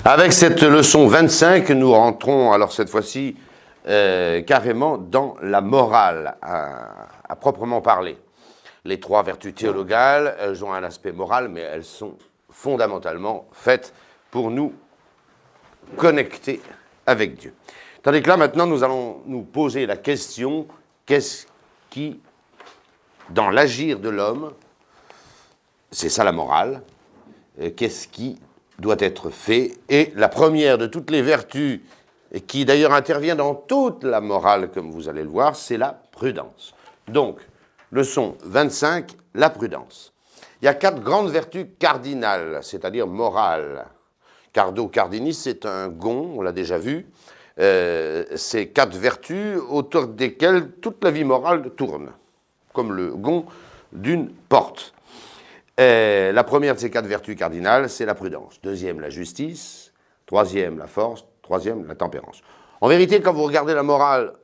Avec cette leçon 25, nous rentrons alors cette fois-ci carrément dans la morale, à proprement parler. Les trois vertus théologales, elles ont un aspect moral, mais elles sont fondamentalement faites pour nous connecter avec Dieu. Tandis que là, maintenant, nous allons nous poser la question, qu'est-ce qui, dans l'agir de l'homme, c'est ça la morale, qu'est-ce qui doit être fait? Et la première de toutes les vertus, qui d'ailleurs intervient dans toute la morale, comme vous allez le voir, c'est la prudence. Donc, leçon 25, la prudence. Il y a 4 grandes vertus cardinales, c'est-à-dire morales. Cardo cardinis, c'est un gond, on l'a déjà vu. C'est 4 vertus autour desquelles toute la vie morale tourne, comme le gond d'une porte. La première de ces 4 vertus cardinales, c'est la prudence. Deuxième, la justice. Troisième, la force. Troisième, la tempérance. En vérité, quand vous regardez la morale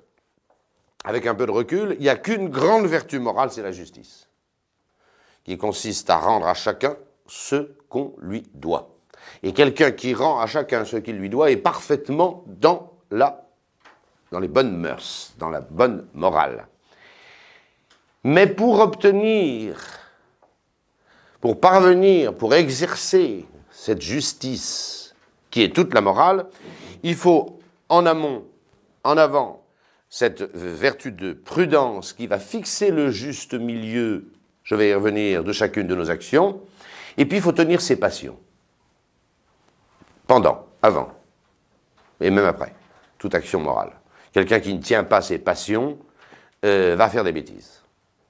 avec un peu de recul, il n'y a qu'une grande vertu morale, c'est la justice, qui consiste à rendre à chacun ce qu'on lui doit. Et quelqu'un qui rend à chacun ce qu'il lui doit est parfaitement dans les bonnes mœurs, dans la bonne morale. Mais pour parvenir, pour exercer cette justice qui est toute la morale, il faut en amont, en avant, cette vertu de prudence qui va fixer le juste milieu, je vais y revenir, de chacune de nos actions, et puis il faut tenir ses passions. Pendant, avant, et même après, toute action morale. Quelqu'un qui ne tient pas ses passions va faire des bêtises.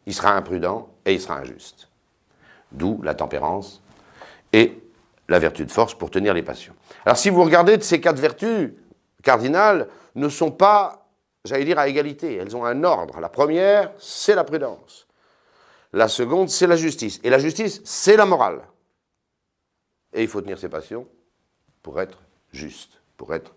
Il sera imprudent et il sera injuste. D'où la tempérance et la vertu de force pour tenir les passions. Alors si vous regardez, ces 4 vertus cardinales ne sont pas, j'allais dire, à égalité. Elles ont un ordre. La première, c'est la prudence. La seconde, c'est la justice. Et la justice, c'est la morale. Et il faut tenir ses passions pour être juste, pour être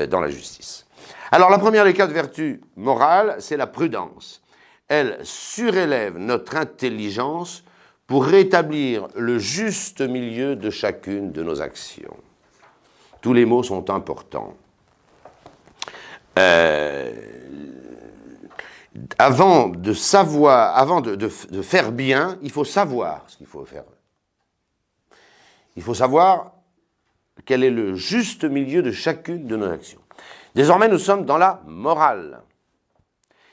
dans la justice. Alors la première des 4 vertus morales, c'est la prudence. Elle surélève notre intelligence pour rétablir le juste milieu de chacune de nos actions. Tous les mots sont importants. Avant de faire bien, il faut savoir ce qu'il faut faire. Il faut savoir quel est le juste milieu de chacune de nos actions. Désormais, nous sommes dans la morale.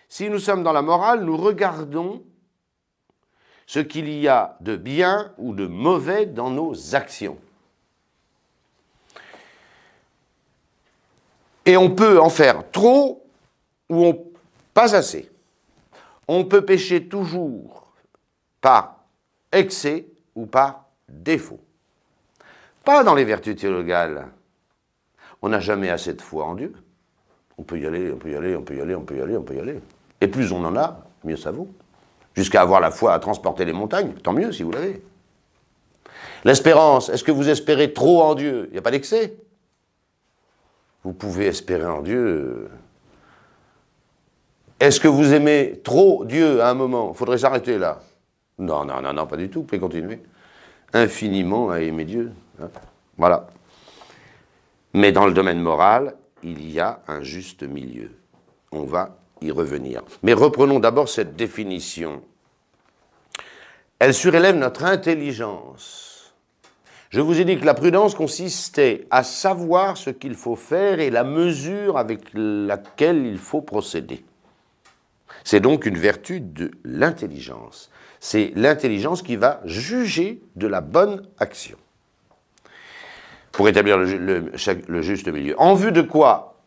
Si nous sommes dans la morale, nous regardons ce qu'il y a de bien ou de mauvais dans nos actions. Et on peut en faire trop ou pas assez. On peut pécher toujours par excès ou par défaut. Pas dans les vertus théologales. On n'a jamais assez de foi en Dieu. On peut y aller, on peut y aller, on peut y aller, on peut y aller, on peut y aller. Et plus on en a, mieux ça vaut. Jusqu'à avoir la foi à transporter les montagnes, tant mieux si vous l'avez. L'espérance, est-ce que vous espérez trop en Dieu? Il n'y a pas d'excès. Vous pouvez espérer en Dieu. Est-ce que vous aimez trop Dieu à un moment? Il faudrait s'arrêter là. Non, non, non, non, pas du tout, vous pouvez continuer. Infiniment à aimer Dieu. Voilà. Mais dans le domaine moral, il y a un juste milieu. On va y revenir. Mais reprenons d'abord cette définition. Elle surélève notre intelligence. Je vous ai dit que la prudence consistait à savoir ce qu'il faut faire et la mesure avec laquelle il faut procéder. C'est donc une vertu de l'intelligence. C'est l'intelligence qui va juger de la bonne action pour établir le juste milieu. En vue de quoi?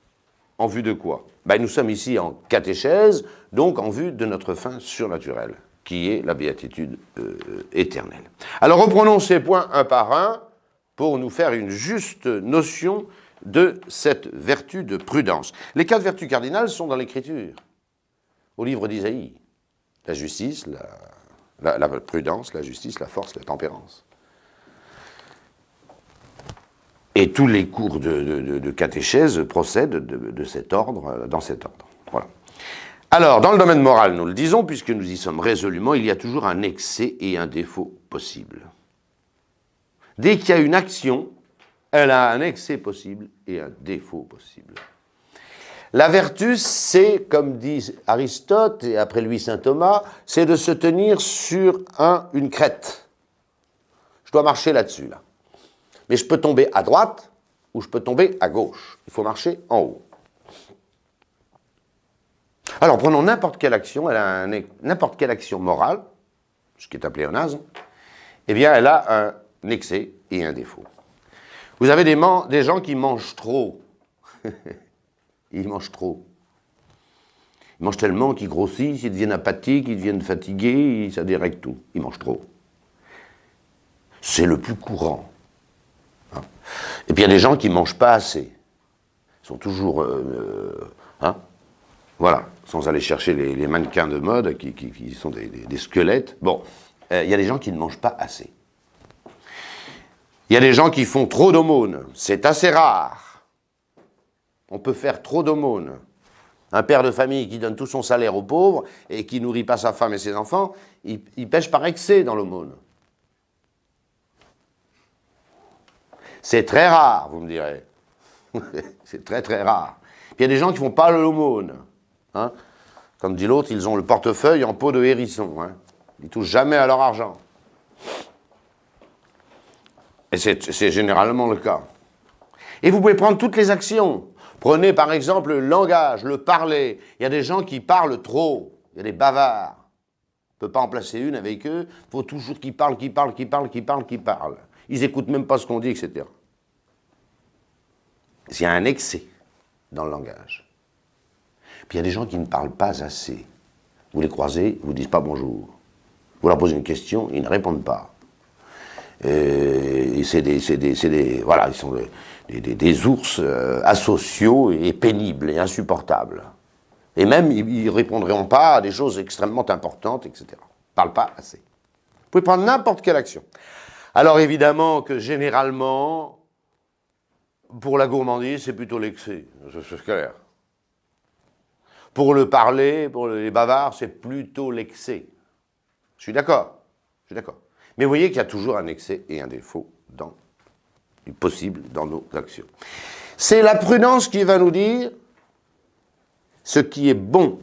En vue de quoi? Nous sommes ici en catéchèse, donc en vue de notre fin surnaturelle, qui est la béatitude éternelle. Alors reprenons ces points un par un pour nous faire une juste notion de cette vertu de prudence. Les 4 vertus cardinales sont dans l'Écriture, au livre d'Isaïe. La justice, la prudence, la justice, la force, la tempérance. Et tous les cours de catéchèse procèdent de cet ordre, dans cet ordre. Voilà. Alors, dans le domaine moral, nous le disons, puisque nous y sommes résolument, il y a toujours un excès et un défaut possible. Dès qu'il y a une action, elle a un excès possible et un défaut possible. La vertu, c'est, comme dit Aristote, et après lui saint Thomas, c'est de se tenir sur une crête. Je dois marcher là-dessus, là. Mais je peux tomber à droite ou je peux tomber à gauche. Il faut marcher en haut. Alors, prenons n'importe quelle action, elle a n'importe quelle action morale, ce qui est un pléonasme, eh bien, elle a un excès et un défaut. Vous avez des gens qui mangent trop. Ils mangent trop. Ils mangent tellement qu'ils grossissent, ils deviennent apathiques, ils deviennent fatigués, ça dérègle tout. Ils mangent trop. C'est le plus courant. Hein. Et puis il y a des gens qui ne mangent pas assez. Ils sont toujours... voilà, sans aller chercher les mannequins de mode qui sont des squelettes. Bon, il y a des gens qui ne mangent pas assez. Il y a des gens qui font trop d'aumônes. C'est assez rare. On peut faire trop d'aumônes. Un père de famille qui donne tout son salaire aux pauvres et qui nourrit pas sa femme et ses enfants, il pêche par excès dans l'aumône. C'est très rare, vous me direz. C'est très très rare. Puis il y a des gens qui font pas l'aumône. Hein. Comme dit l'autre, ils ont le portefeuille en peau de hérisson. Hein. Ils touchent jamais à leur argent. Et c'est généralement le cas. Et vous pouvez prendre toutes les actions. Prenez par exemple le langage, le parler. Il y a des gens qui parlent trop. Il y a des bavards. On ne peut pas en placer une avec eux. Il faut toujours qu'ils parlent, qu'ils parlent, qu'ils parlent, qu'ils parlent, qu'ils parlent. Ils n'écoutent même pas ce qu'on dit, etc. Il y a un excès dans le langage. Puis il y a des gens qui ne parlent pas assez. Vous les croisez, ils ne vous disent pas bonjour. Vous leur posez une question, ils ne répondent pas. Et voilà, ils sont des ours asociaux et pénibles et insupportables. Et même, ils ne répondront pas à des choses extrêmement importantes, etc. Ils ne parlent pas assez. Vous pouvez prendre n'importe quelle action. Alors évidemment que généralement, pour la gourmandise, c'est plutôt l'excès. C'est clair. Pour le parler, pour les bavards, c'est plutôt l'excès. Je suis d'accord. Je suis d'accord. Mais vous voyez qu'il y a toujours un excès et un défaut possible dans nos actions. C'est la prudence qui va nous dire ce qui est bon,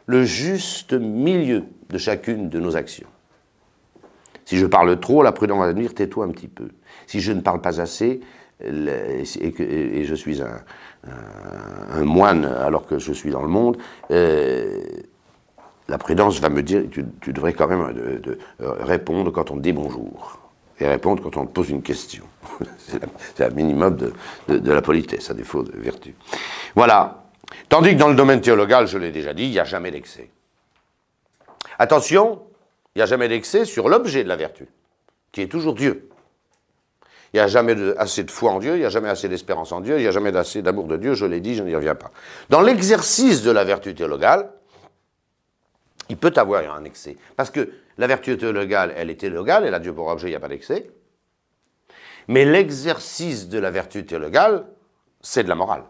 le juste milieu de chacune de nos actions. Si je parle trop, la prudence va me dire tais-toi un petit peu. Si je ne parle pas assez et je suis un moine alors que je suis dans le monde, la prudence va me dire tu devrais quand même répondre quand on te dit bonjour et répondre quand on te pose une question. C'est un minimum de la politesse, à défaut de vertu. Voilà. Tandis que dans le domaine théologal, je l'ai déjà dit, il n'y a jamais d'excès. Attention, il n'y a jamais d'excès sur l'objet de la vertu, qui est toujours Dieu. Il n'y a jamais assez de foi en Dieu, il n'y a jamais assez d'espérance en Dieu, il n'y a jamais assez d'amour de Dieu, je l'ai dit, je n'y reviens pas. Dans l'exercice de la vertu théologale, il peut avoir un excès. Parce que la vertu théologale, elle est théologale, elle a Dieu pour objet, il n'y a pas d'excès. Mais l'exercice de la vertu théologale, c'est de la morale.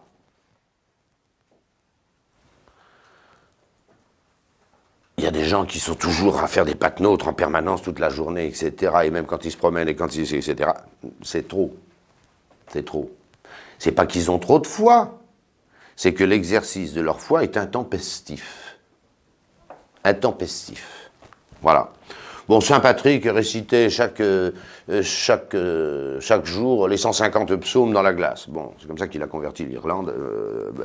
Il y a des gens qui sont toujours à faire des patenôtres en permanence toute la journée, etc. Et même quand ils se promènent et quand ils... etc. C'est trop. C'est trop. C'est pas qu'ils ont trop de foi. C'est que l'exercice de leur foi est intempestif. Intempestif. Voilà. Bon, Saint Patrick récitait chaque jour les 150 psaumes dans la glace. Bon, c'est comme ça qu'il a converti l'Irlande.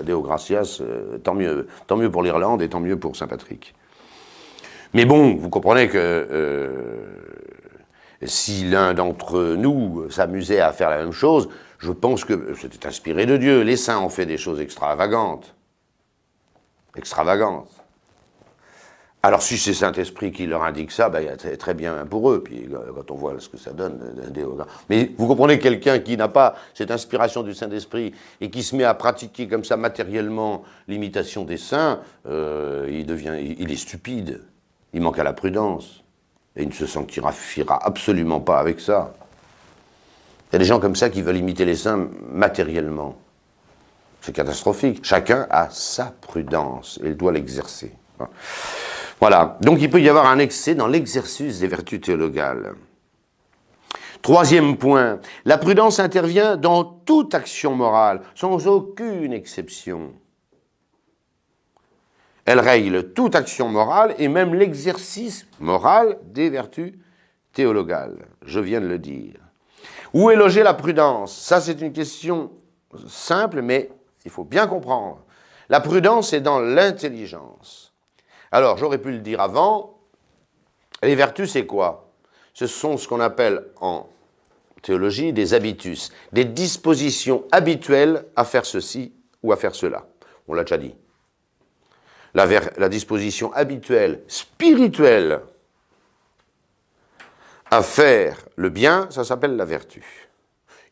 Deo gratias, tant mieux pour l'Irlande et tant mieux pour Saint Patrick. Mais bon, vous comprenez que si l'un d'entre nous s'amusait à faire la même chose, je pense que c'était inspiré de Dieu. Les saints ont fait des choses extravagantes. Extravagantes. Alors si c'est Saint-Esprit qui leur indique ça, ben, très bien pour eux, puis quand on voit ce que ça donne, mais vous comprenez, quelqu'un qui n'a pas cette inspiration du Saint-Esprit et qui se met à pratiquer comme ça matériellement l'imitation des saints, il est stupide, il manque à la prudence, et il ne se sanctifiera absolument pas avec ça. Il y a des gens comme ça qui veulent imiter les saints matériellement. C'est catastrophique. Chacun a sa prudence, et il doit l'exercer. Voilà, donc il peut y avoir un excès dans l'exercice des vertus théologales. Troisième point, la prudence intervient dans toute action morale, sans aucune exception. Elle règle toute action morale et même l'exercice moral des vertus théologales. Je viens de le dire. Où est logée la prudence? Ça, c'est une question simple, mais il faut bien comprendre. La prudence est dans l'intelligence. Alors, j'aurais pu le dire avant, les vertus, c'est quoi? Ce sont ce qu'on appelle en théologie des habitus, des dispositions habituelles à faire ceci ou à faire cela. On l'a déjà dit. La disposition habituelle, spirituelle, à faire le bien, ça s'appelle la vertu.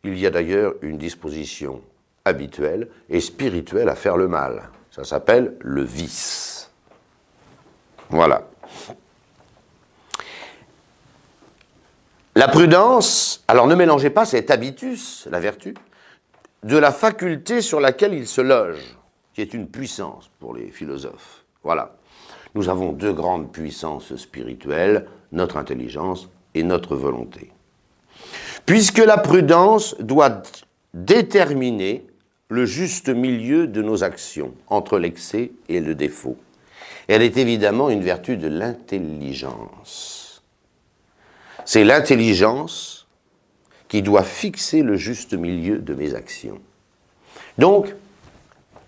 Il y a d'ailleurs une disposition habituelle et spirituelle à faire le mal. Ça s'appelle le vice. Voilà. La prudence, alors ne mélangez pas cet habitus, la vertu, de la faculté sur laquelle il se loge, qui est une puissance pour les philosophes. Voilà. Nous avons deux grandes puissances spirituelles, notre intelligence et notre volonté. Puisque la prudence doit déterminer le juste milieu de nos actions, entre l'excès et le défaut. Elle est évidemment une vertu de l'intelligence. C'est l'intelligence qui doit fixer le juste milieu de mes actions. Donc,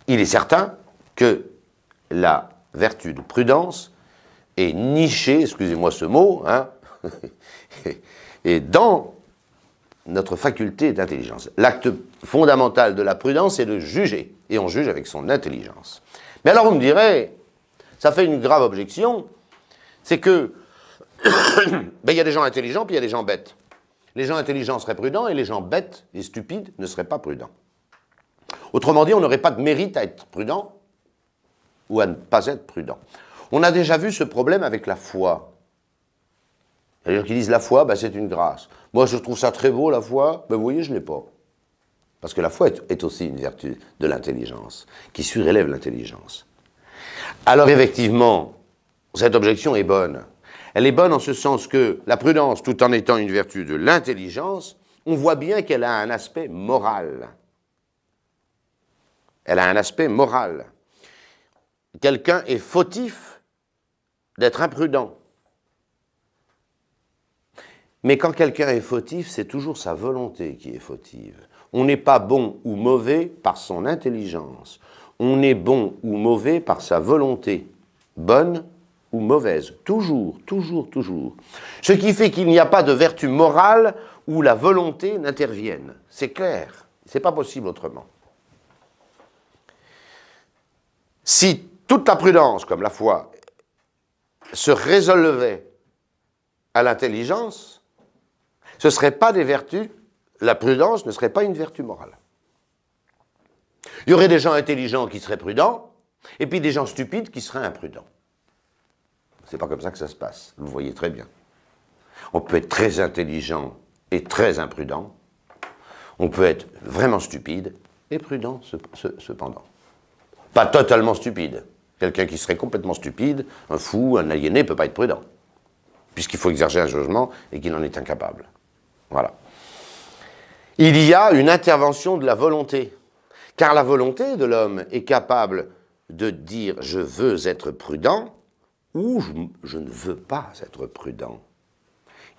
il est certain que la vertu de prudence est nichée, excusez-moi ce mot, et dans notre faculté d'intelligence. L'acte fondamental de la prudence, c'est de juger, et on juge avec son intelligence. Mais alors vous me direz, ça fait une grave objection, c'est que il y a des gens intelligents, puis il y a des gens bêtes. Les gens intelligents seraient prudents, et les gens bêtes et stupides ne seraient pas prudents. Autrement dit, on n'aurait pas de mérite à être prudent, ou à ne pas être prudent. On a déjà vu ce problème avec la foi. C'est-à-dire qu'ils disent la foi, c'est une grâce. Moi, je trouve ça très beau, la foi, vous voyez, je ne l'ai pas. Parce que la foi est aussi une vertu de l'intelligence, qui surélève l'intelligence. Alors effectivement, cette objection est bonne. Elle est bonne en ce sens que la prudence, tout en étant une vertu de l'intelligence, on voit bien qu'elle a un aspect moral. Elle a un aspect moral. Quelqu'un est fautif d'être imprudent. Mais quand quelqu'un est fautif, c'est toujours sa volonté qui est fautive. On n'est pas bon ou mauvais par son intelligence. On est bon ou mauvais par sa volonté, bonne ou mauvaise. Toujours, toujours, toujours. Ce qui fait qu'il n'y a pas de vertu morale où la volonté n'intervienne. C'est clair. C'est pas possible autrement. Si toute la prudence, comme la foi, se résolvait à l'intelligence, ce ne serait pas des vertus, la prudence ne serait pas une vertu morale. Il y aurait des gens intelligents qui seraient prudents, et puis des gens stupides qui seraient imprudents. C'est pas comme ça que ça se passe, vous le voyez très bien. On peut être très intelligent et très imprudent, on peut être vraiment stupide et prudent cependant. Pas totalement stupide. Quelqu'un qui serait complètement stupide, un fou, un aliéné, ne peut pas être prudent, puisqu'il faut exercer un jugement et qu'il en est incapable. Voilà. Il y a une intervention de la volonté, car la volonté de l'homme est capable de dire « je veux être prudent » ou « je ne veux pas être prudent ».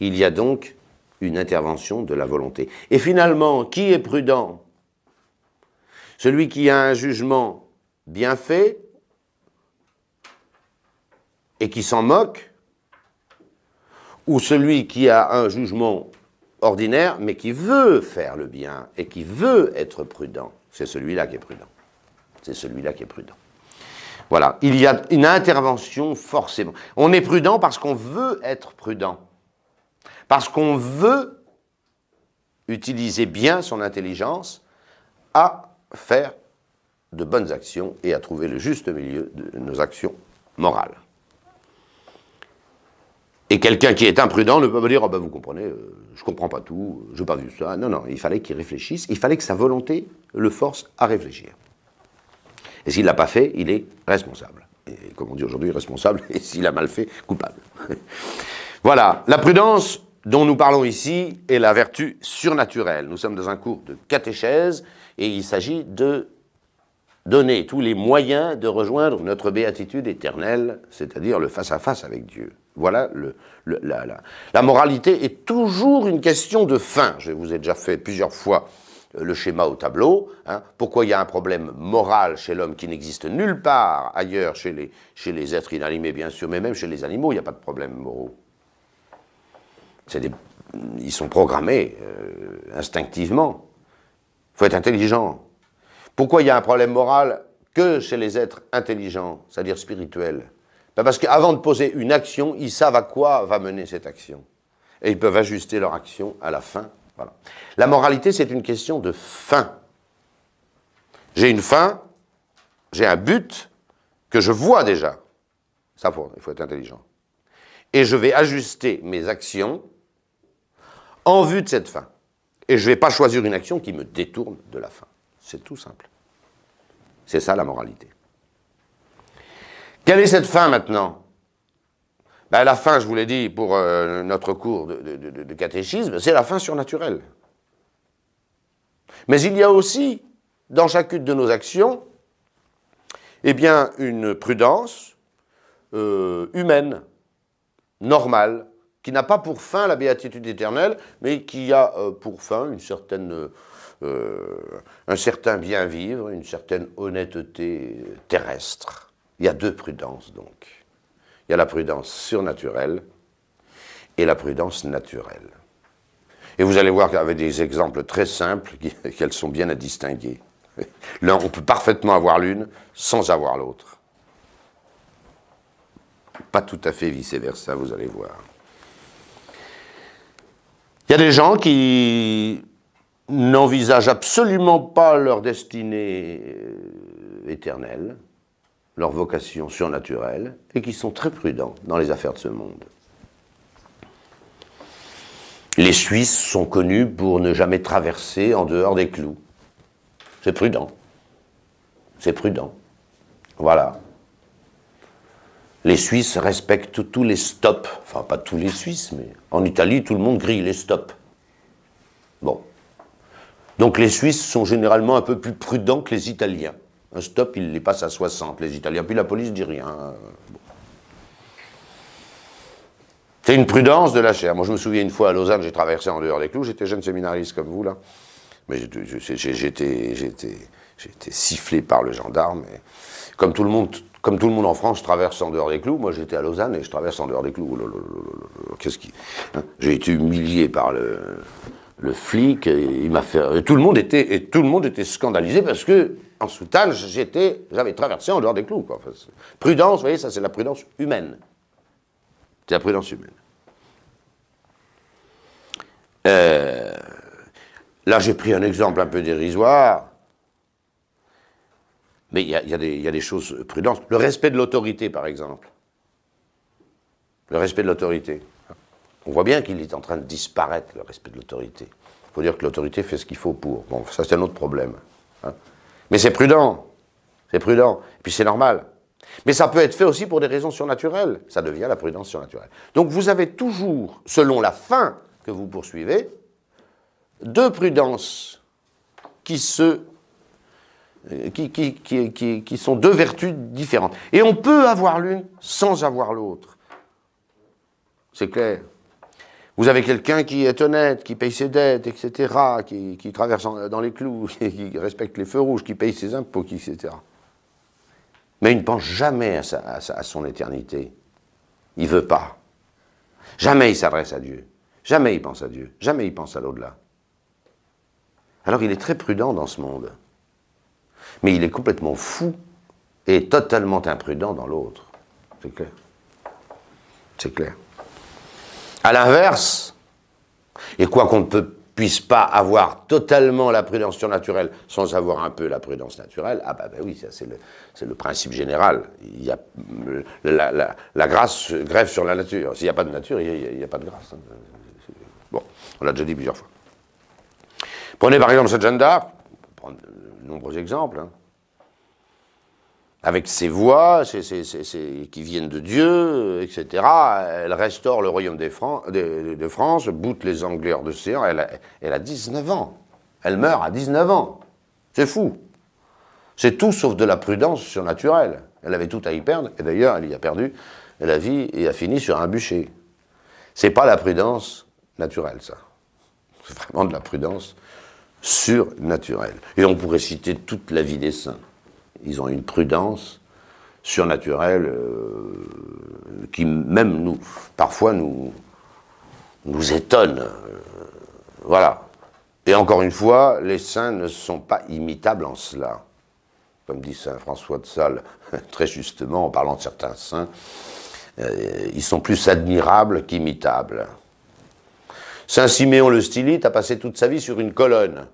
Il y a donc une intervention de la volonté. Et finalement, qui est prudent? Celui qui a un jugement bien fait et qui s'en moque, ou celui qui a un jugement ordinaire, mais qui veut faire le bien et qui veut être prudent. C'est celui-là qui est prudent. C'est celui-là qui est prudent. Voilà, il y a une intervention forcément. On est prudent parce qu'on veut être prudent. Parce qu'on veut utiliser bien son intelligence à faire de bonnes actions et à trouver le juste milieu de nos actions morales. Et quelqu'un qui est imprudent ne peut pas dire « vous comprenez, je ne comprends pas tout, je n'ai pas vu ça ». Non, non, il fallait qu'il réfléchisse, il fallait que sa volonté le force à réfléchir. Et s'il ne l'a pas fait, il est responsable. Et comme on dit aujourd'hui, responsable, et s'il a mal fait, coupable. Voilà, la prudence dont nous parlons ici est la vertu surnaturelle. Nous sommes dans un cours de catéchèse et il s'agit de donner tous les moyens de rejoindre notre béatitude éternelle, c'est-à-dire le face-à-face avec Dieu. Voilà, la moralité est toujours une question de fin. Je vous ai déjà fait plusieurs fois le schéma au tableau. Pourquoi il y a un problème moral chez l'homme qui n'existe nulle part ailleurs chez les êtres inanimés, bien sûr, mais même chez les animaux, il n'y a pas de problème moraux. Ils sont programmés instinctivement. Il faut être intelligent. Pourquoi il y a un problème moral que chez les êtres intelligents, c'est-à-dire spirituels? Parce qu'avant de poser une action, ils savent à quoi va mener cette action. Et ils peuvent ajuster leur action à la fin. Voilà. La moralité, c'est une question de fin. J'ai une fin, j'ai un but que je vois déjà. Ça, il faut être intelligent. Et je vais ajuster mes actions en vue de cette fin. Et je ne vais pas choisir une action qui me détourne de la fin. C'est tout simple. C'est ça la moralité. Quelle est cette fin maintenant? La fin, je vous l'ai dit pour notre cours de catéchisme, c'est la fin surnaturelle. Mais il y a aussi, dans chacune de nos actions, une prudence humaine, normale, qui n'a pas pour fin la béatitude éternelle, mais qui a pour fin un certain bien-vivre, une certaine honnêteté terrestre. Il y a deux prudences, donc. Il y a la prudence surnaturelle et la prudence naturelle. Et vous allez voir qu'avec des exemples très simples, qu'elles sont bien à distinguer. On peut parfaitement avoir l'une sans avoir l'autre. Pas tout à fait vice-versa, vous allez voir. Il y a des gens qui n'envisagent absolument pas leur destinée éternelle, leur vocation surnaturelle, et qui sont très prudents dans les affaires de ce monde. Les Suisses sont connus pour ne jamais traverser en dehors des clous. C'est prudent. C'est prudent. Voilà. Les Suisses respectent tous les stops. Enfin, pas tous les Suisses, mais en Italie, tout le monde grille les stops. Bon. Donc les Suisses sont généralement un peu plus prudents que les Italiens. Un stop, ils les passent à 60, les Italiens. Puis la police ne dit rien. Bon. C'est une prudence de la chair. Moi, je me souviens une fois à Lausanne, j'ai traversé en dehors des clous. J'étais jeune séminariste comme vous, là. Mais j'étais sifflé par le gendarme. Et comme tout le monde en France traverse en dehors des clous, moi j'étais à Lausanne et je traverse en dehors des clous. J'ai été humilié par le flic. Il m'a fait. Et tout le monde était scandalisé parce que en soutane, j'avais traversé en dehors des clous. Quoi. Enfin, prudence, vous voyez, ça c'est la prudence humaine. C'est la prudence humaine. Là, j'ai pris un exemple un peu dérisoire, mais il y a des choses prudentes. Le respect de l'autorité, par exemple. Le respect de l'autorité. On voit bien qu'il est en train de disparaître, le respect de l'autorité. Il faut dire que l'autorité fait ce qu'il faut pour. Bon, ça, c'est un autre problème. Mais c'est prudent. C'est prudent. Et puis, c'est normal. Mais ça peut être fait aussi pour des raisons surnaturelles. Ça devient la prudence surnaturelle. Donc, vous avez toujours, selon la fin que vous poursuivez, deux prudences qui sont deux vertus différentes. Et on peut avoir l'une sans avoir l'autre. C'est clair. Vous avez quelqu'un qui est honnête, qui paye ses dettes, etc., qui traverse dans les clous, qui respecte les feux rouges, qui paye ses impôts, etc. Mais il ne pense jamais à son éternité. Il ne veut pas. Jamais il s'adresse à Dieu. Jamais il pense à Dieu. Jamais il pense à l'au-delà. Alors il est très prudent dans ce monde. Mais il est complètement fou et totalement imprudent dans l'autre. C'est clair. C'est clair. À l'inverse, et quoi qu'on ne puisse pas avoir totalement la prudence surnaturelle sans avoir un peu la prudence naturelle, oui, ça c'est le principe général. Il y a, la grâce grève sur la nature. S'il n'y a pas de nature, il n'y a pas de grâce. Bon, on l'a déjà dit plusieurs fois. Prenez par exemple cette Jeanne d'Arc, on peut prendre de nombreux exemples. avec ses voies qui viennent de Dieu, etc. Elle restaure le royaume de France, boute les Anglais hors d'océan. Elle a 19 ans. Elle meurt à 19 ans. C'est fou. C'est tout sauf de la prudence surnaturelle. Elle avait tout à y perdre, et d'ailleurs, elle y a perdu la vie et a fini sur un bûcher. C'est pas la prudence naturelle, ça. C'est vraiment de la prudence surnaturelle. Et on pourrait citer toute la vie des saints. Ils ont une prudence surnaturelle qui même parfois nous étonne. Voilà. Et encore une fois, les saints ne sont pas imitables en cela. Comme dit saint François de Sales, très justement, en parlant de certains saints, ils sont plus admirables qu'imitables. Saint Siméon le Stylite a passé toute sa vie sur une colonne.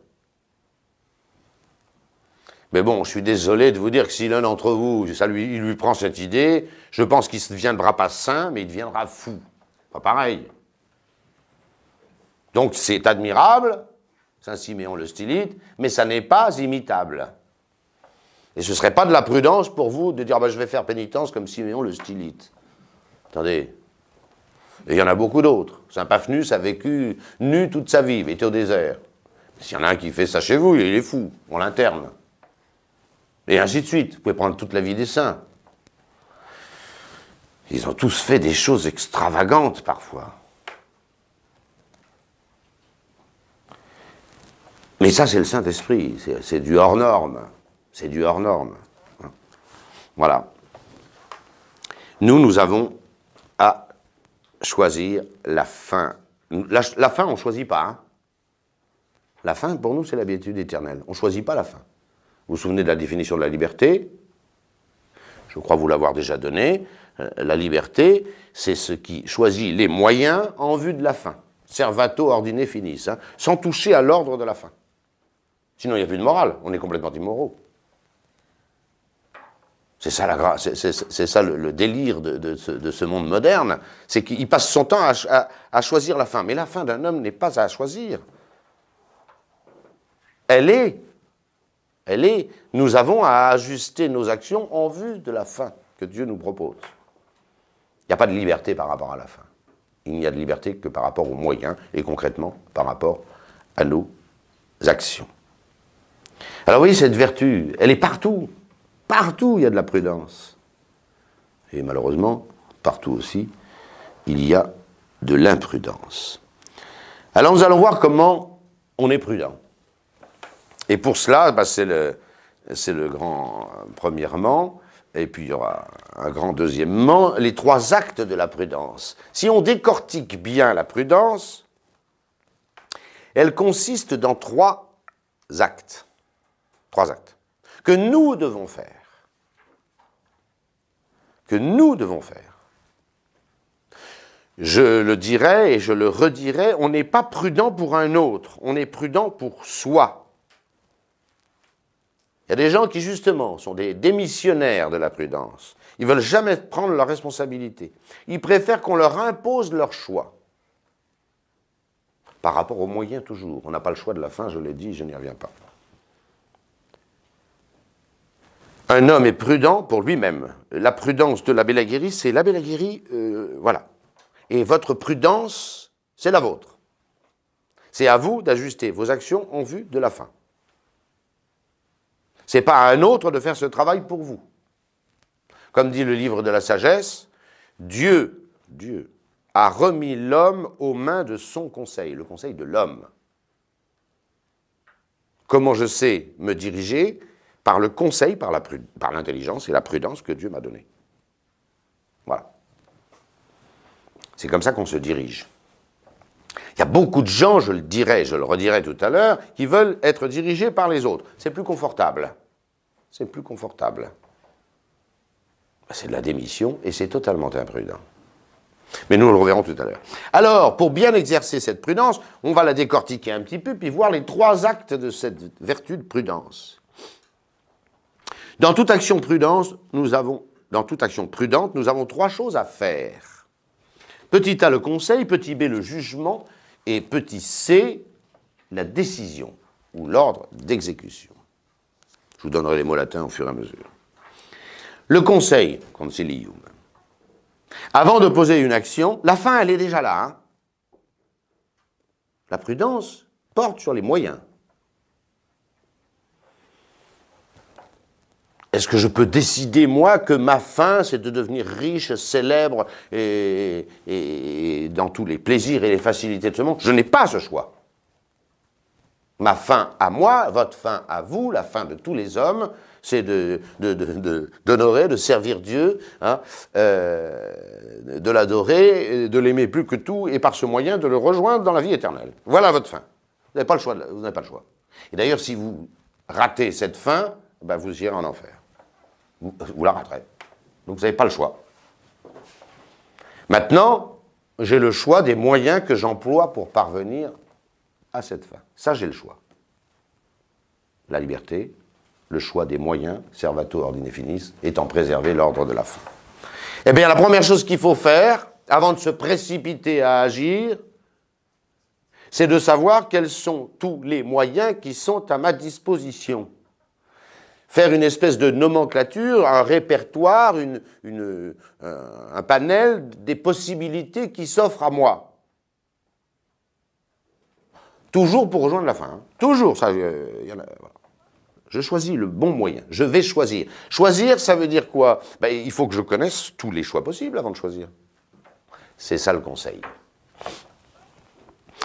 Mais bon, je suis désolé de vous dire que si l'un d'entre vous, il lui prend cette idée, je pense qu'il ne deviendra pas saint, mais il deviendra fou. Pas pareil. Donc c'est admirable, Saint Siméon le Stylite, mais ça n'est pas imitable. Et ce ne serait pas de la prudence pour vous de dire je vais faire pénitence comme Siméon le Stylite. Attendez. Et il y en a beaucoup d'autres. Saint Paphnus a vécu nu toute sa vie, il était au désert. S'il y en a un qui fait ça chez vous, il est fou, on l'interne. Et ainsi de suite. Vous pouvez prendre toute la vie des saints. Ils ont tous fait des choses extravagantes parfois. Mais ça, c'est le Saint-Esprit. C'est du hors norme. C'est du hors norme. Voilà. Nous avons à choisir la fin. La fin, on ne choisit pas. Hein. La fin, pour nous, c'est la béatitude éternelle. On ne choisit pas la fin. Vous vous souvenez de la définition de la liberté? Je crois vous l'avoir déjà donnée. La liberté, c'est ce qui choisit les moyens en vue de la fin. Servato ordine finis, hein, sans toucher à l'ordre de la fin. Sinon, il n'y a plus de morale. On est complètement immoraux. C'est ça, c'est ça le délire de ce monde moderne. C'est qu'il passe son temps à choisir la fin. Mais la fin d'un homme n'est pas à choisir. Elle est. Nous avons à ajuster nos actions en vue de la fin que Dieu nous propose. Il n'y a pas de liberté par rapport à la fin. Il n'y a de liberté que par rapport aux moyens et concrètement par rapport à nos actions. Alors oui, cette vertu, elle est partout. Partout, il y a de la prudence. Et malheureusement, partout aussi, il y a de l'imprudence. Alors nous allons voir comment on est prudent. Et pour cela, c'est le grand premièrement, et puis il y aura un grand deuxièmement, les 3 actes de la prudence. Si on décortique bien la prudence, elle consiste dans 3 actes. 3 actes. Que nous devons faire. Que nous devons faire. Je le dirai et je le redirai, on n'est pas prudent pour un autre, on est prudent pour soi. Il y a des gens qui, justement, sont des démissionnaires de la prudence. Ils ne veulent jamais prendre leurs responsabilités. Ils préfèrent qu'on leur impose leur choix. Par rapport aux moyens, toujours. On n'a pas le choix de la fin, je l'ai dit, je n'y reviens pas. Un homme est prudent pour lui-même. La prudence de l'abbé Laguérie, c'est l'abbé Laguérie, voilà. Et votre prudence, c'est la vôtre. C'est à vous d'ajuster vos actions en vue de la fin. Ce n'est pas à un autre de faire ce travail pour vous. Comme dit le livre de la sagesse, Dieu a remis l'homme aux mains de son conseil, le conseil de l'homme. Comment je sais me diriger? Par le conseil, par l'intelligence et la prudence que Dieu m'a donnée. Voilà. C'est comme ça qu'on se dirige. Il y a beaucoup de gens, je le dirai, je le redirai tout à l'heure, qui veulent être dirigés par les autres. C'est plus confortable. C'est plus confortable. C'est de la démission et c'est totalement imprudent. Mais nous le reverrons tout à l'heure. Alors, pour bien exercer cette prudence, on va la décortiquer un petit peu, puis voir les 3 actes de cette vertu de prudence. Dans toute action prudente, nous avons 3 choses à faire. Petit a, le conseil, petit b, le jugement, et petit c, la décision, ou l'ordre d'exécution. Je vous donnerai les mots latins au fur et à mesure. Le conseil, consilium. Avant de poser une action, la fin, elle est déjà là. Hein. La prudence porte sur les moyens. Est-ce que je peux décider, moi, que ma fin, c'est de devenir riche, célèbre, et dans tous les plaisirs et les facilités de ce monde? Je n'ai pas ce choix. Ma fin à moi, votre fin à vous, la fin de tous les hommes, c'est d'honorer, de servir Dieu, hein, de l'adorer, de l'aimer plus que tout, et par ce moyen de le rejoindre dans la vie éternelle. Voilà votre fin. Vous n'avez pas le choix. Vous n'avez pas le choix. Et d'ailleurs, si vous ratez cette fin, ben vous irez en enfer. Vous la raterez. Donc vous n'avez pas le choix. Maintenant, j'ai le choix des moyens que j'emploie pour parvenir à cette fin. Ça, j'ai le choix. La liberté, le choix des moyens, servato ordine finis, étant préservé l'ordre de la fin. Eh bien, la première chose qu'il faut faire, avant de se précipiter à agir, c'est de savoir quels sont tous les moyens qui sont à ma disposition. Faire une espèce de nomenclature, un répertoire, un panel des possibilités qui s'offrent à moi. Toujours pour rejoindre la fin. Hein. Toujours, ça, voilà. Je choisis le bon moyen. Je vais choisir. Choisir, ça veut dire quoi? Ben, il faut que je connaisse tous les choix possibles avant de choisir. C'est ça le conseil.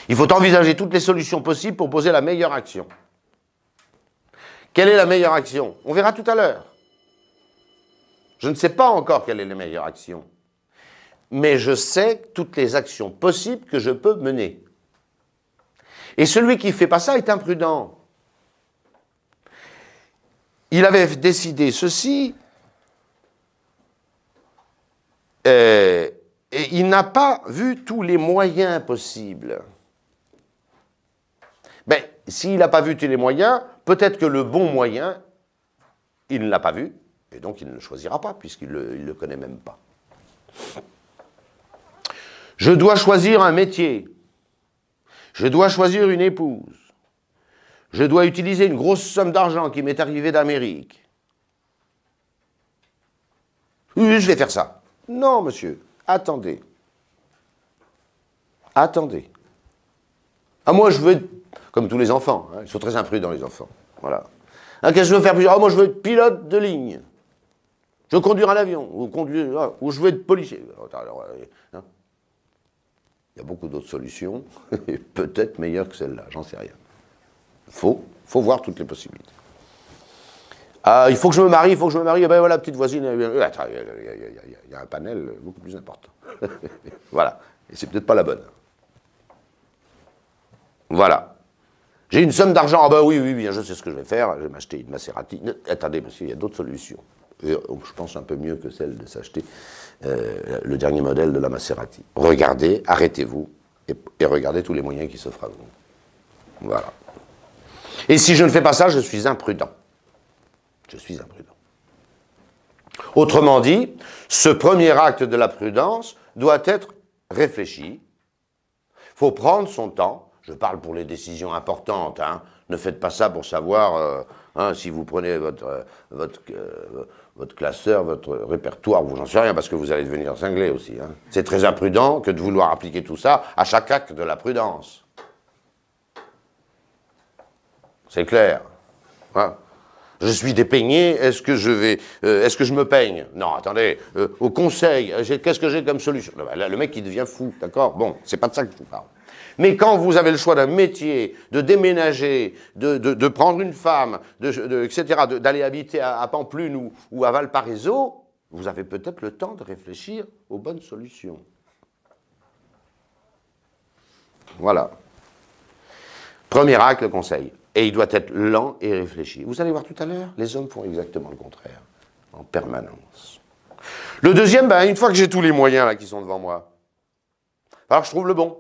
Il faut envisager toutes les solutions possibles pour poser la meilleure action. Quelle est la meilleure action? On verra tout à l'heure. Je ne sais pas encore quelle est la meilleure action. Mais je sais toutes les actions possibles que je peux mener. Et celui qui ne fait pas ça est imprudent. Il avait décidé ceci, et il n'a pas vu tous les moyens possibles. Ben, s'il n'a pas vu tous les moyens, peut-être que le bon moyen, il ne l'a pas vu, et donc il ne le choisira pas, puisqu'il ne le connaît même pas. Je dois choisir un métier. Je dois choisir une épouse. Je dois utiliser une grosse somme d'argent qui m'est arrivée d'Amérique. Oui, je vais faire ça. Non, monsieur, attendez. Attendez. Ah, moi, je veux être, comme tous les enfants, hein, ils sont très imprudents, les enfants. Voilà. Ah, qu'est-ce que je veux faire plus? Ah, moi, je veux être pilote de ligne. Je veux conduire un avion, ou je veux être policier. Alors, hein. Il y a beaucoup d'autres solutions, peut-être meilleures que celle-là, j'en sais rien. Il faut voir toutes les possibilités. Ah, il faut que je me marie, eh ben voilà, petite voisine, il y a un panel beaucoup plus important. Voilà, et c'est peut-être pas la bonne. Voilà. J'ai une somme d'argent, ah ben oui, bien, je sais ce que je vais faire, je vais m'acheter une Maserati. Attendez, monsieur, il y a d'autres solutions. Et je pense un peu mieux que celle de s'acheter le dernier modèle de la Maserati. Regardez, arrêtez-vous, et regardez tous les moyens qui s'offrent à vous. Voilà. Et si je ne fais pas ça, je suis imprudent. Je suis imprudent. Autrement dit, ce premier acte de la prudence doit être réfléchi. Il faut prendre son temps. Je parle pour les décisions importantes. Hein. Ne faites pas ça pour savoir si vous prenez votre classeur, votre répertoire, vous j'en sais rien, parce que vous allez devenir cinglé aussi. Hein. C'est très imprudent que de vouloir appliquer tout ça à chaque acte de la prudence. C'est clair. Hein. Je suis dépeigné, est-ce que je me peigne? Non, attendez, au conseil, qu'est-ce que j'ai comme solution? Le mec, il devient fou, d'accord? Bon, c'est pas de ça que je vous parle. Mais quand vous avez le choix d'un métier, de déménager, de prendre une femme, etc., d'aller habiter à Pampelune ou à Valparaiso, vous avez peut-être le temps de réfléchir aux bonnes solutions. Voilà. Premier acte, le conseil. Et il doit être lent et réfléchi. Vous allez voir tout à l'heure, les hommes font exactement le contraire, en permanence. Le deuxième, une fois que j'ai tous les moyens là, qui sont devant moi, alors je trouve le bon.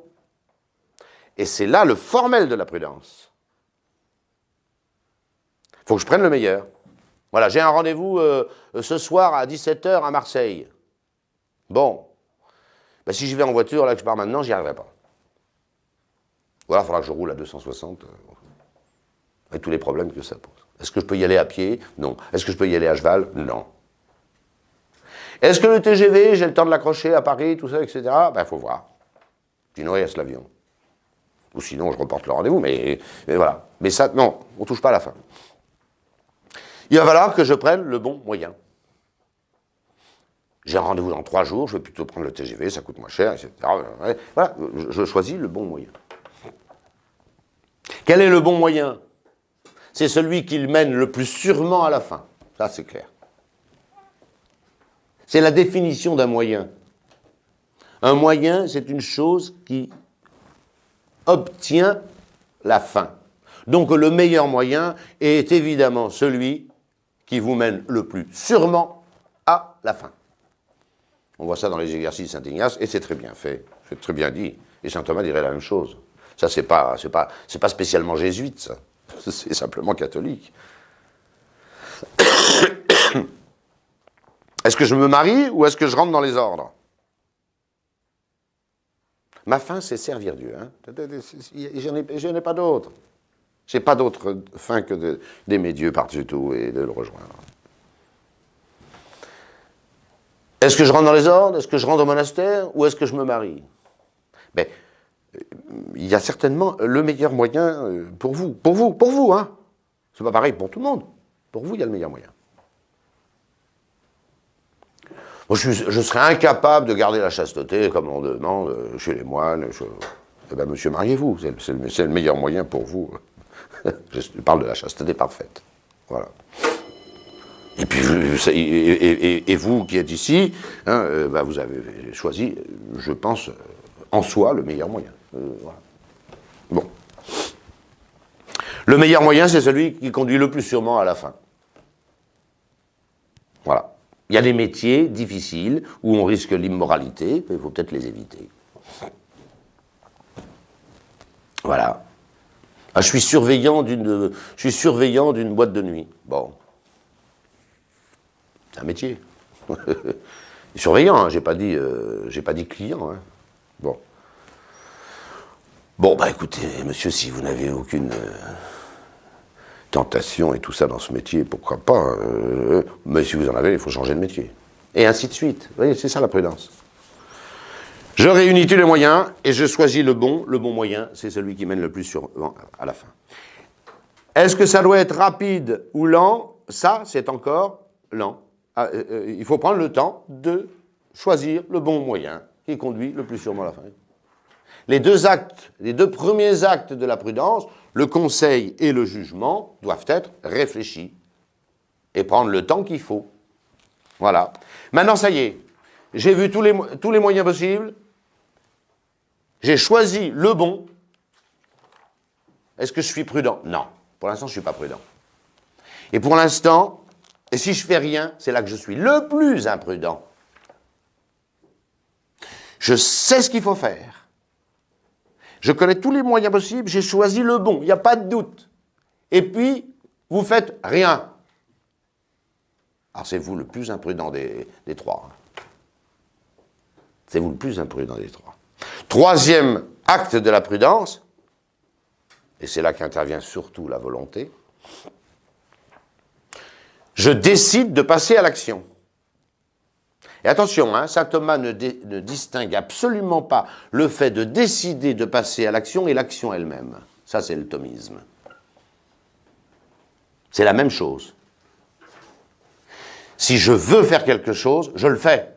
Et c'est là le formel de la prudence. Il faut que je prenne le meilleur. Voilà, j'ai un rendez-vous ce soir à 17h à Marseille. Bon, si j'y vais en voiture, là que je pars maintenant, j'y arriverai pas. Ou alors il faudra que je roule à 260. Avec tous les problèmes que ça pose. Est-ce que je peux y aller à pied? Non. Est-ce que je peux y aller à cheval? Non. Est-ce que le TGV, j'ai le temps de l'accrocher à Paris, tout ça, etc. Ben, il faut voir. Sinon, il reste l'avion. Ou sinon, je reporte le rendez-vous, mais voilà. Mais ça, non, on ne touche pas à la fin. Il va falloir que je prenne le bon moyen. J'ai un rendez-vous dans 3 jours, je vais plutôt prendre le TGV, ça coûte moins cher, etc. Voilà, je choisis le bon moyen. Quel est le bon moyen? C'est celui qui le mène le plus sûrement à la fin. Ça, c'est clair. C'est la définition d'un moyen. Un moyen, c'est une chose qui obtient la fin. Donc le meilleur moyen est évidemment celui qui vous mène le plus sûrement à la fin. On voit ça dans les exercices de Saint-Ignace, et c'est très bien fait, c'est très bien dit. Et saint Thomas dirait la même chose. Ça, c'est pas spécialement jésuite, ça. C'est simplement catholique. Est-ce que je me marie ou est-ce que je rentre dans les ordres? Ma fin, c'est servir Dieu. Hein. Je n'ai pas d'autre. Je n'ai pas d'autre fin que d'aimer Dieu par-dessus tout et de le rejoindre. Est-ce que je rentre dans les ordres? Est-ce que je rentre au monastère? Ou est-ce que je me marie? Ben, il y a certainement le meilleur moyen pour vous. Pour vous, hein. C'est pas pareil pour tout le monde. Pour vous, il y a le meilleur moyen. Moi, je serais incapable de garder la chasteté comme on demande chez les moines. Eh bien, monsieur, mariez-vous. C'est le meilleur moyen pour vous. Je parle de la chasteté parfaite. Voilà. Et puis, vous qui êtes ici, hein, bah, vous avez choisi, je pense, en soi, le meilleur moyen. Voilà. Bon. Le meilleur moyen, c'est celui qui conduit le plus sûrement à la fin. Voilà. Il y a des métiers difficiles où on risque l'immoralité, il faut peut-être les éviter. Voilà. Ah, je suis surveillant d'une boîte de nuit. Bon. C'est un métier. Surveillant, hein, j'ai pas dit client. Hein. Bon. Bon, bah écoutez, monsieur, si vous n'avez aucune tentation et tout ça dans ce métier, pourquoi pas. Mais si vous en avez, il faut changer de métier. Et ainsi de suite. Vous voyez, c'est ça la prudence. Je réunis tous les moyens et je choisis le bon. Le bon moyen, c'est celui qui mène le plus sûrement à la fin. Est-ce que ça doit être rapide ou lent? Ça, c'est encore lent. Il faut prendre le temps de choisir le bon moyen qui conduit le plus sûrement à la fin. Les deux premiers actes de la prudence, le conseil et le jugement, doivent être réfléchis et prendre le temps qu'il faut. Voilà. Maintenant, ça y est, j'ai vu tous les moyens possibles, j'ai choisi le bon. Est-ce que je suis prudent? Non. Pour l'instant, je ne suis pas prudent. Et pour l'instant, et si je fais rien, c'est là que je suis le plus imprudent. Je sais ce qu'il faut faire. Je connais tous les moyens possibles, j'ai choisi le bon, il n'y a pas de doute. Et puis, vous faites rien. Alors c'est vous le plus imprudent des trois. C'est vous le plus imprudent des trois. Troisième acte de la prudence, et c'est là qu'intervient surtout la volonté, je décide de passer à l'action. Et attention, hein, saint Thomas ne distingue absolument pas le fait de décider de passer à l'action et l'action elle-même. Ça, c'est le thomisme. C'est la même chose. Si je veux faire quelque chose, je le fais.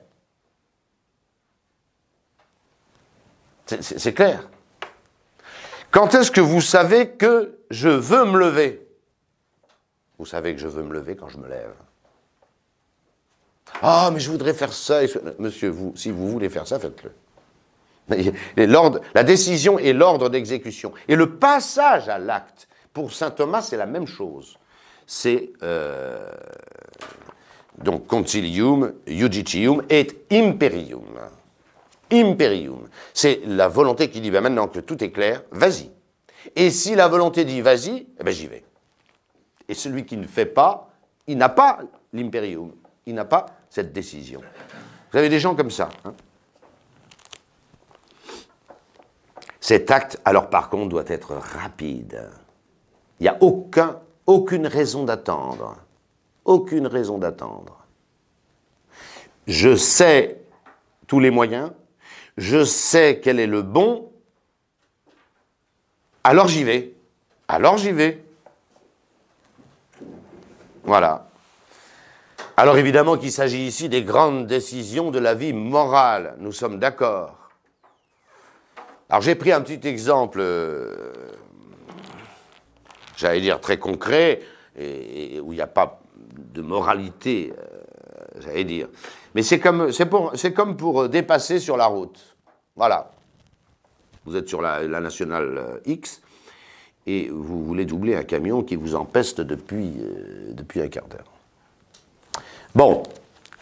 C'est clair. Quand est-ce que vous savez que je veux me lever? Vous savez que je veux me lever quand je me lève. Ah, mais je voudrais faire ça. Monsieur, si vous voulez faire ça, faites-le. La décision est l'ordre d'exécution. Et le passage à l'acte, pour saint Thomas, c'est la même chose. C'est donc concilium, judicium et imperium. Imperium. C'est la volonté qui dit, ben maintenant que tout est clair, vas-y. Et si la volonté dit vas-y, eh ben j'y vais. Et celui qui ne fait pas, il n'a pas l'imperium. Il n'a pas cette décision. Vous avez des gens comme ça. Hein. Cet acte, alors par contre, doit être rapide. Il n'y a aucune raison d'attendre. Aucune raison d'attendre. je sais tous les moyens, je sais quel est le bon, alors j'y vais. Alors j'y vais. Voilà. Alors évidemment qu'il s'agit ici des grandes décisions de la vie morale, nous sommes d'accord. Alors j'ai pris un petit exemple, j'allais dire très concret, et où il n'y a pas de moralité, j'allais dire. Mais c'est comme pour dépasser sur la route. Voilà. Vous êtes sur la nationale X, et vous voulez doubler un camion qui vous empeste depuis un quart d'heure. Bon,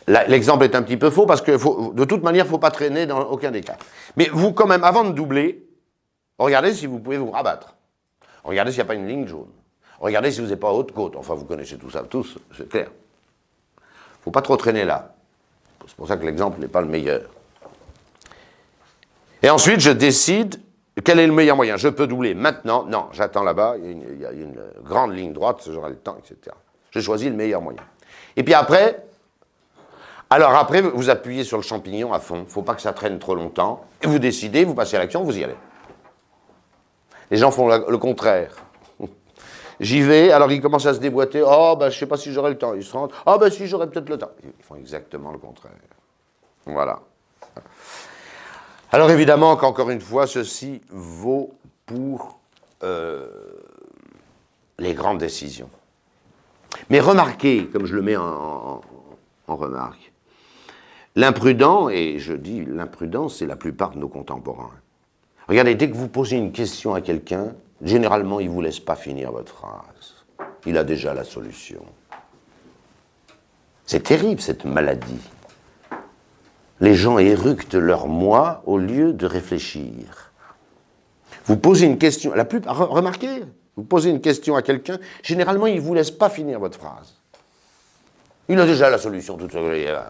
l'exemple est un petit peu faux parce que de toute manière, il ne faut pas traîner dans aucun des cas. Mais vous, quand même, avant de doubler, regardez si vous pouvez vous rabattre. Regardez s'il n'y a pas une ligne jaune. Regardez si vous n'êtes pas à haute côte. Enfin, vous connaissez tout ça, tous, c'est clair. Il ne faut pas trop traîner là. C'est pour ça que l'exemple n'est pas le meilleur. Et ensuite, je décide quel est le meilleur moyen. Je peux doubler maintenant. Non, j'attends là-bas. Il y a une grande ligne droite, j'aurai le temps, etc. J'ai choisi le meilleur moyen. Et puis après, vous appuyez sur le champignon à fond. Il ne faut pas que ça traîne trop longtemps. Et vous décidez, vous passez à l'action, vous y allez. Les gens font le contraire. J'y vais, alors ils commencent à se déboîter. Oh, ben, je ne sais pas si j'aurai le temps. Ils se rendent. Oh, ben, si, j'aurai peut-être le temps. Ils font exactement le contraire. Voilà. Alors évidemment qu'encore une fois, ceci vaut pour les grandes décisions. Mais remarquez, comme je le mets en remarque, l'imprudent, et je dis l'imprudent, c'est la plupart de nos contemporains. Regardez, dès que vous posez une question à quelqu'un, généralement, il ne vous laisse pas finir votre phrase. Il a déjà la solution. C'est terrible, cette maladie. Les gens éructent leur moi au lieu de réfléchir. Vous posez une question, remarquez, vous posez une question à quelqu'un, généralement, il ne vous laisse pas finir votre phrase. Il a déjà la solution toute seule.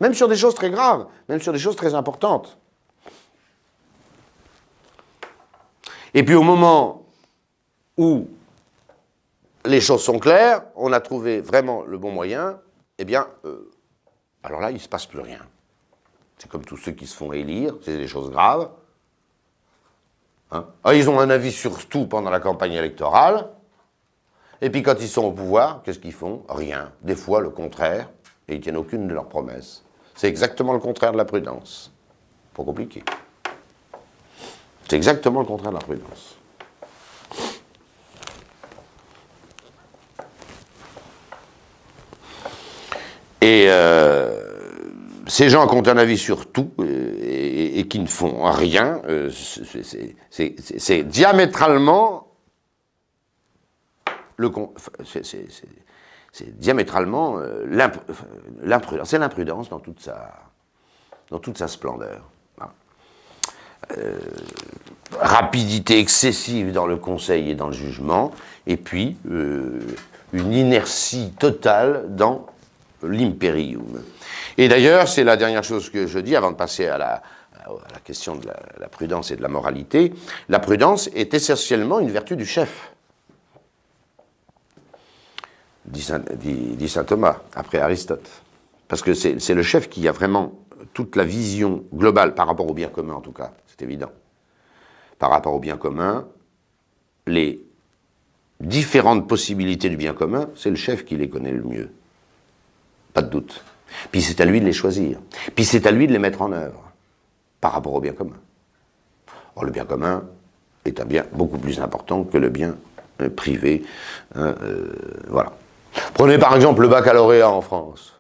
Même sur des choses très graves, même sur des choses très importantes. Et puis au moment où les choses sont claires, on a trouvé vraiment le bon moyen, eh bien, alors là, il ne se passe plus rien. C'est comme tous ceux qui se font élire, c'est des choses graves. Hein? Ah, ils ont un avis sur tout pendant la campagne électorale, et puis quand ils sont au pouvoir, qu'est-ce qu'ils font? Rien. Des fois, le contraire, et ils ne tiennent aucune de leurs promesses. C'est exactement le contraire de la prudence. Pas compliqué. C'est exactement le contraire de la prudence. Et ces gens qui ont un avis sur tout et qui ne font rien, c'est diamétralement c'est diamétralement l'imprudence. C'est l'imprudence dans toute sa splendeur. Rapidité excessive dans le conseil et dans le jugement, et puis une inertie totale dans l'imperium. Et d'ailleurs, c'est la dernière chose que je dis avant de passer à la question de la prudence et de la moralité. La prudence est essentiellement une vertu du chef, dit saint Thomas, après Aristote. Parce que c'est le chef qui a vraiment toute la vision globale par rapport au bien commun, en tout cas, c'est évident. Par rapport au bien commun, les différentes possibilités du bien commun, c'est le chef qui les connaît le mieux. Pas de doute. Puis c'est à lui de les choisir. Puis c'est à lui de les mettre en œuvre par rapport au bien commun. Or, le bien commun est un bien beaucoup plus important que le bien privé. Voilà. Prenez par exemple le baccalauréat en France.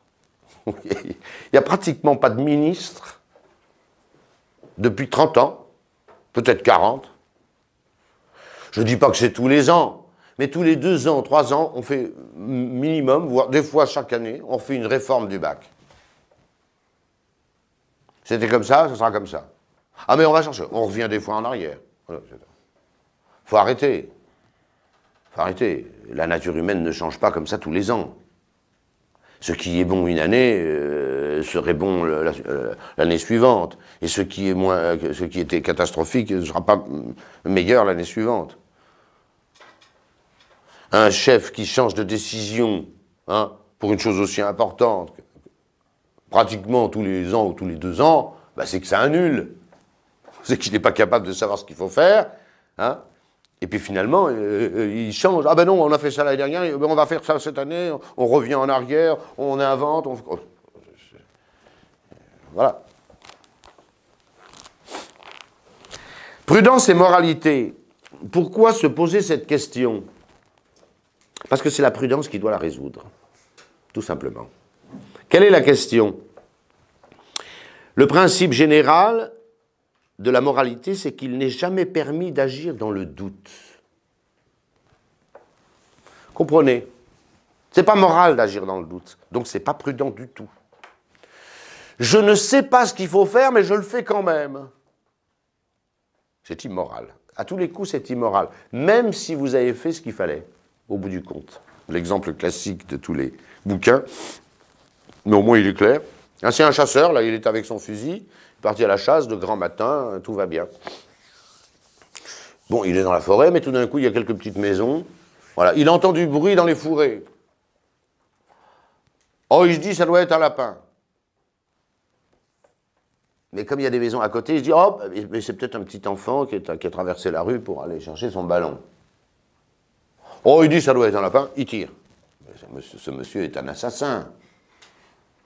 Il n'y a pratiquement pas de ministre depuis 30 ans, peut-être 40. Je ne dis pas que c'est tous les ans, mais tous les 2 ans, 3 ans, on fait minimum, voire des fois chaque année, on fait une réforme du bac. C'était comme ça sera comme ça. Ah mais on va chercher, on revient des fois en arrière. Faut arrêter. Faut arrêter. La nature humaine ne change pas comme ça tous les ans. Ce qui est bon une année serait bon l'année suivante. Et ce qui était catastrophique ne sera pas meilleur l'année suivante. Un chef qui change de décision pour une chose aussi importante pratiquement tous les ans ou tous les 2 ans, bah, c'est que c'est un nul. C'est qu'il n'est pas capable de savoir ce qu'il faut faire. Hein. Et puis finalement, il change. Ah ben non, on a fait ça l'année dernière, on va faire ça cette année, on revient en arrière, on invente. Voilà. Prudence et moralité. Pourquoi se poser cette question? Parce que c'est la prudence qui doit la résoudre. Tout simplement. Quelle est la question? Le principe général de la moralité, c'est qu'il n'est jamais permis d'agir dans le doute. Comprenez? C'est pas moral d'agir dans le doute, donc c'est pas prudent du tout. Je ne sais pas ce qu'il faut faire, mais je le fais quand même. C'est immoral. À tous les coups, c'est immoral. Même si vous avez fait ce qu'il fallait, au bout du compte. L'exemple classique de tous les bouquins, mais au moins il est clair. C'est un chasseur, là, il est avec son fusil, parti à la chasse de grand matin, tout va bien. Bon, il est dans la forêt, mais tout d'un coup, il y a quelques petites maisons. Voilà, il entend du bruit dans les fourrés. Oh, il se dit, ça doit être un lapin. Mais comme il y a des maisons à côté, il se dit, oh, mais c'est peut-être un petit enfant qui a traversé la rue pour aller chercher son ballon. Oh, il dit, ça doit être un lapin, il tire. Mais ce monsieur est un assassin.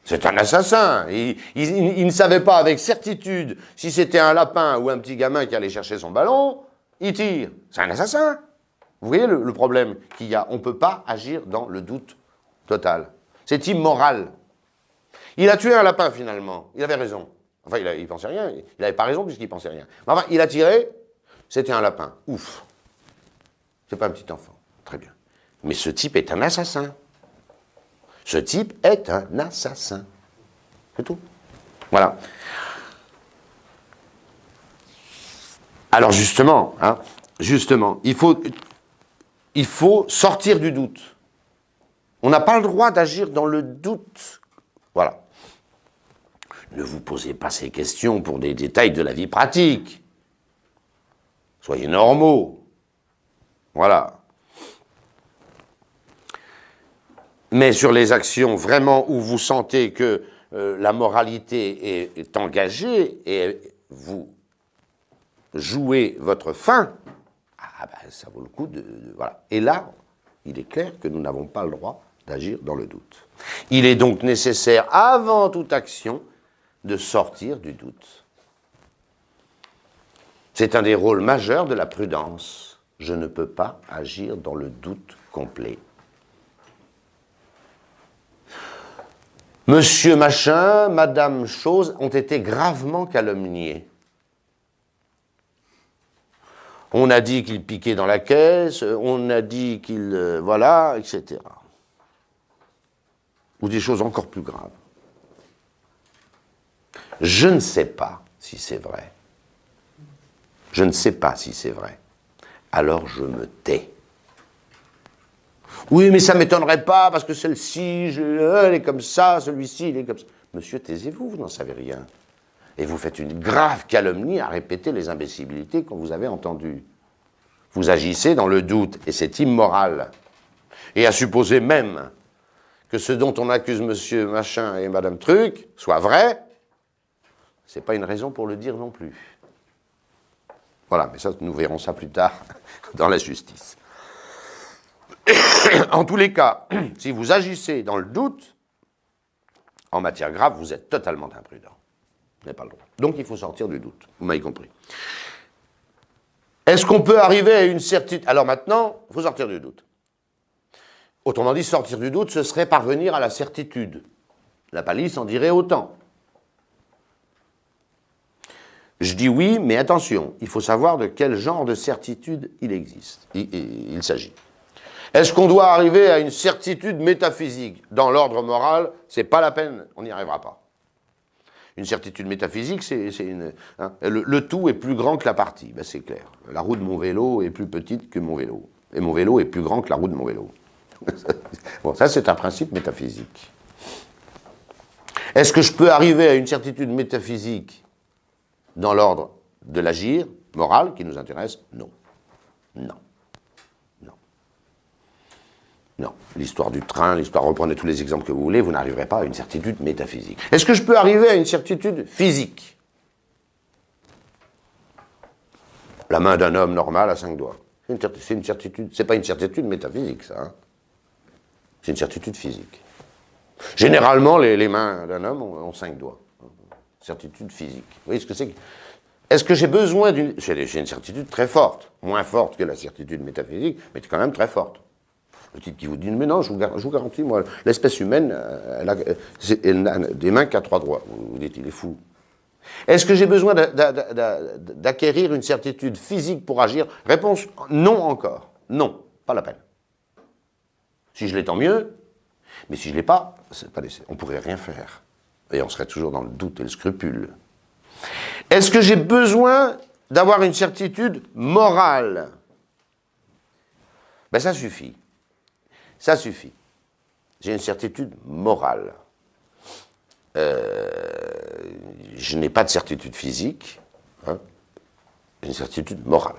C'est un assassin. Il ne savait pas avec certitude si c'était un lapin ou un petit gamin qui allait chercher son ballon. Il tire. C'est un assassin. Vous voyez le problème qu'il y a? On ne peut pas agir dans le doute total. C'est immoral. Il a tué un lapin finalement. Il avait raison. Enfin, il pensait rien. Il n'avait pas raison puisqu'il pensait rien. Mais enfin, il a tiré. C'était un lapin. Ouf. C'est pas un petit enfant. Très bien. Mais ce type est un assassin. Ce type est un assassin. C'est tout. Voilà. Alors justement, il faut sortir du doute. On n'a pas le droit d'agir dans le doute. Voilà. Ne vous posez pas ces questions pour des détails de la vie pratique. Soyez normaux. Voilà. Mais sur les actions vraiment où vous sentez que la moralité est engagée et vous jouez votre fin, ah ben, ça vaut le coup voilà. Et là, il est clair que nous n'avons pas le droit d'agir dans le doute. Il est donc nécessaire, avant toute action, de sortir du doute. C'est un des rôles majeurs de la prudence. Je ne peux pas agir dans le doute complet. Monsieur Machin, Madame Chose ont été gravement calomniés. On a dit qu'il piquait dans la caisse, on a dit qu'il... voilà, etc. Ou des choses encore plus graves. Je ne sais pas si c'est vrai. Je ne sais pas si c'est vrai. Alors je me tais. Oui, mais ça ne m'étonnerait pas, parce que celle-ci, elle est comme ça, celui-ci, il est comme ça. Monsieur, taisez-vous, vous n'en savez rien. Et vous faites une grave calomnie à répéter les imbécilités que vous avez entendues. Vous agissez dans le doute, et c'est immoral. Et à supposer même que ce dont on accuse monsieur Machin et madame Truc soit vrai, c'est pas une raison pour le dire non plus. Voilà, mais ça, nous verrons ça plus tard dans la justice. En tous les cas, si vous agissez dans le doute, en matière grave, vous êtes totalement imprudent. Vous n'avez pas le droit. Donc il faut sortir du doute. Vous m'avez compris. Est-ce qu'on peut arriver à une certitude? Alors maintenant, il faut sortir du doute. Autrement dit, sortir du doute, ce serait parvenir à la certitude. La palisse en dirait autant. Je dis oui, mais attention, il faut savoir de quel genre de certitude il existe. Il s'agit. Est-ce qu'on doit arriver à une certitude métaphysique? Dans l'ordre moral, c'est pas la peine, on n'y arrivera pas. Une certitude métaphysique, c'est une... Hein, le tout est plus grand que la partie, ben c'est clair. La roue de mon vélo est plus petite que mon vélo. Et mon vélo est plus grand que la roue de mon vélo. Bon, ça c'est un principe métaphysique. Est-ce que je peux arriver à une certitude métaphysique dans l'ordre de l'agir moral qui nous intéresse? Non. Non. Non. Non. L'histoire du train, l'histoire, reprenez tous les exemples que vous voulez, vous n'arriverez pas à une certitude métaphysique. Est-ce que je peux arriver à une certitude physique? La main d'un homme normal a 5 doigts. C'est une certitude, c'est pas une certitude métaphysique, ça. Hein. C'est une certitude physique. Généralement, les mains d'un homme ont 5 doigts. Certitude physique. Vous voyez ce que c'est? Est-ce que j'ai besoin d'une... J'ai une certitude très forte, moins forte que la certitude métaphysique, mais quand même très forte. Le type qui vous dit, mais non, je vous garantis, moi, l'espèce humaine, elle n'a des mains qu'à 3 doigts. Vous dites, il est fou. Est-ce que j'ai besoin d'acquérir une certitude physique pour agir? Réponse, non encore. Non, pas la peine. Si je l'ai, tant mieux. Mais si je ne l'ai pas, on ne pourrait rien faire. Et on serait toujours dans le doute et le scrupule. Est-ce que j'ai besoin d'avoir une certitude morale? Ben ça suffit. Ça suffit. J'ai une certitude morale. Je n'ai pas de certitude physique. Hein, j'ai une certitude morale.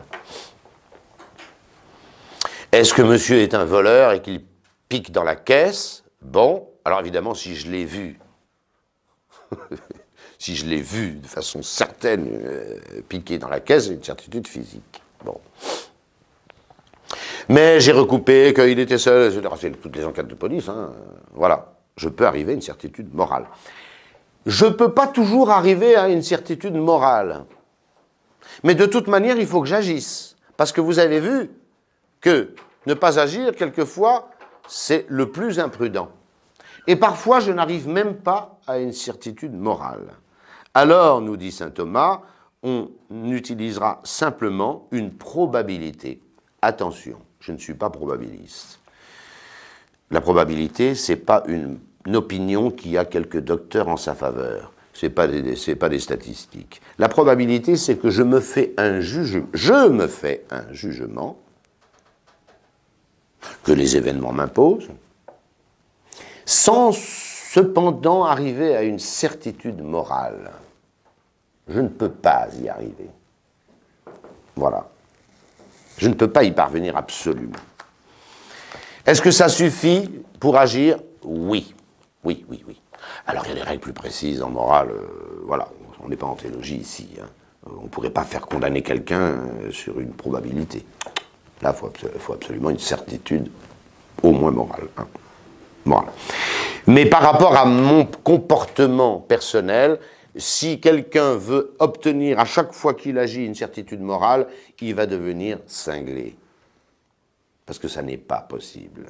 Est-ce que monsieur est un voleur et qu'il pique dans la caisse? Bon, alors évidemment, si je l'ai vu, si je l'ai vu de façon certaine piquer dans la caisse, j'ai une certitude physique. Bon. Mais j'ai recoupé qu'il était seul, c'est toutes les enquêtes de police, hein, voilà. Je peux arriver à une certitude morale. Je ne peux pas toujours arriver à une certitude morale. Mais de toute manière, il faut que j'agisse. Parce que vous avez vu que ne pas agir, quelquefois, c'est le plus imprudent. Et parfois, je n'arrive même pas à une certitude morale. Alors, nous dit saint Thomas, on utilisera simplement une probabilité. Attention, je ne suis pas probabiliste. La probabilité, ce n'est pas une opinion qui a quelques docteurs en sa faveur. Ce n'est pas des statistiques. La probabilité, c'est que je me fais un jugement, que les événements m'imposent, sans cependant arriver à une certitude morale. Je ne peux pas y arriver. Voilà. Je ne peux pas y parvenir absolument. Est-ce que ça suffit pour agir? Oui. Oui, oui, oui. Alors il y a des règles plus précises en morale, voilà, on n'est pas en théologie ici. Hein. On ne pourrait pas faire condamner quelqu'un sur une probabilité. Là, il faut absolument une certitude, au moins morale. Hein. Morale. Mais par rapport à mon comportement personnel, si quelqu'un veut obtenir à chaque fois qu'il agit une certitude morale, il va devenir cinglé. Parce que ça n'est pas possible.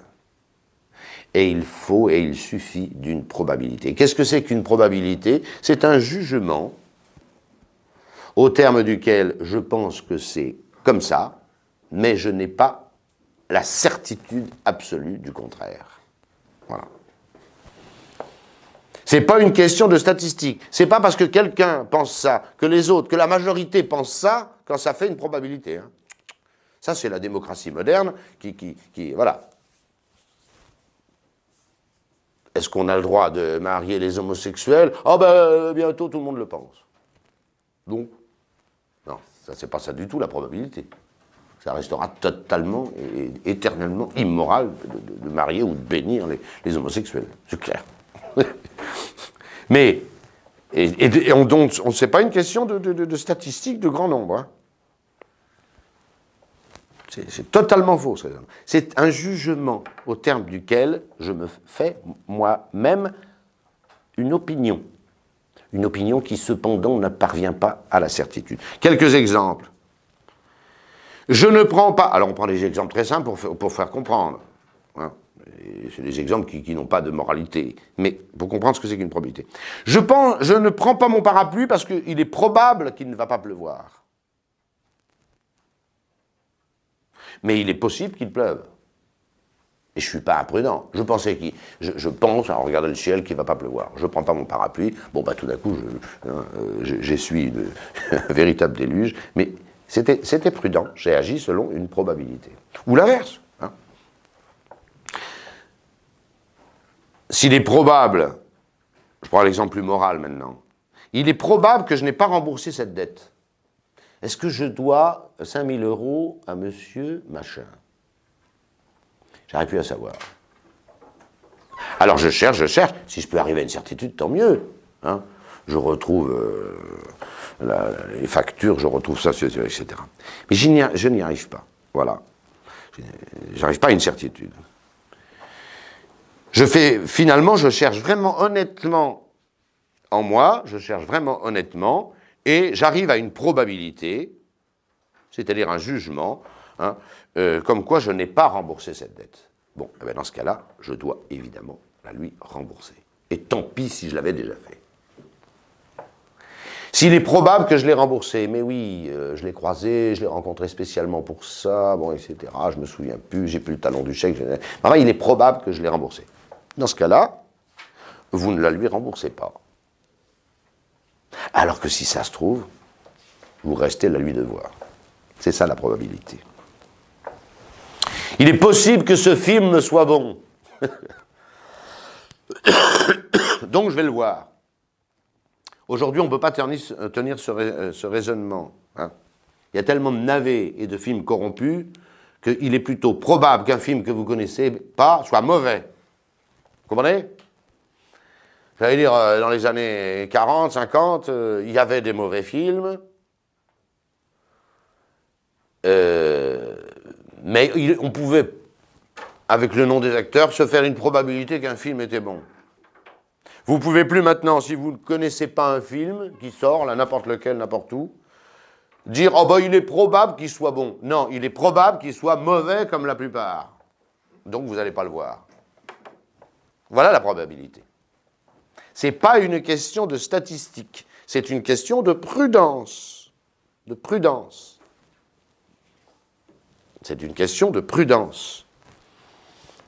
Et il suffit d'une probabilité. Qu'est-ce que c'est qu'une probabilité? C'est un jugement au terme duquel je pense que c'est comme ça, mais je n'ai pas la certitude absolue du contraire. Voilà. C'est pas une question de statistique. C'est pas parce que quelqu'un pense ça, que les autres, que la majorité pense ça, quand ça fait une probabilité. Hein. Ça, c'est la démocratie moderne qui voilà. Est-ce qu'on a le droit de marier les homosexuels? Oh ben, bientôt tout le monde le pense. Donc, non, ça c'est pas ça du tout la probabilité. Ça restera totalement et éternellement immoral de marier ou de bénir les homosexuels. C'est clair. Mais, c'est pas une question de statistiques de grand nombre. Hein. C'est totalement faux. C'est un jugement au terme duquel je me fais moi-même une opinion. Une opinion qui cependant ne parvient pas à la certitude. Quelques exemples. Je ne prends pas... Alors on prend des exemples très simples pour faire comprendre. Hein. C'est des exemples qui n'ont pas de moralité. Mais pour comprendre ce que c'est qu'une probabilité. Je ne prends pas mon parapluie parce qu'il est probable qu'il ne va pas pleuvoir. Mais il est possible qu'il pleuve. Et je ne suis pas imprudent. Je pense, en regardant le ciel, qu'il ne va pas pleuvoir. Je ne prends pas mon parapluie. Bon, bah, tout d'un coup, j'essuie un véritable déluge. Mais c'était prudent. J'ai agi selon une probabilité. Ou l'inverse. Hein. S'il est probable, je prends l'exemple plus moral maintenant, il est probable que je n'ai pas remboursé cette dette. Est-ce que je dois 5 000 € à monsieur machin? J'arrive plus à savoir. Alors je cherche, si je peux arriver à une certitude, tant mieux. Hein. Je retrouve les factures, je retrouve ça, etc. Mais je n'y arrive pas. Voilà. Je n'arrive pas à une certitude. Finalement, je cherche vraiment honnêtement en moi, je cherche vraiment honnêtement, et j'arrive à une probabilité, c'est-à-dire un jugement, hein, comme quoi je n'ai pas remboursé cette dette. Bon, eh bien dans ce cas-là, je dois évidemment la lui rembourser. Et tant pis si je l'avais déjà fait. S'il est probable que je l'ai remboursé, mais oui, je l'ai croisé, je l'ai rencontré spécialement pour ça, bon, etc., je me souviens plus, j'ai plus le talon du chèque, enfin, il est probable que je l'ai remboursé. Dans ce cas-là, vous ne la lui remboursez pas. Alors que si ça se trouve, vous restez la lui devoir. C'est ça la probabilité. Il est possible que ce film me soit bon. Donc je vais le voir. Aujourd'hui, on ne peut pas tenir ce raisonnement. Hein. Il y a tellement de navets et de films corrompus qu'il est plutôt probable qu'un film que vous ne connaissez pas soit mauvais. Vous comprenez? J'allais dire, dans les années 40, 50, il y avait des mauvais films, mais on pouvait, avec le nom des acteurs, se faire une probabilité qu'un film était bon. Vous ne pouvez plus maintenant, si vous ne connaissez pas un film qui sort, là, n'importe lequel, n'importe où, dire « Oh ben, il est probable qu'il soit bon ». Non, il est probable qu'il soit mauvais comme la plupart. Donc vous n'allez pas le voir. Voilà la probabilité. Ce n'est pas une question de statistique, c'est une question de prudence. De prudence. C'est une question de prudence.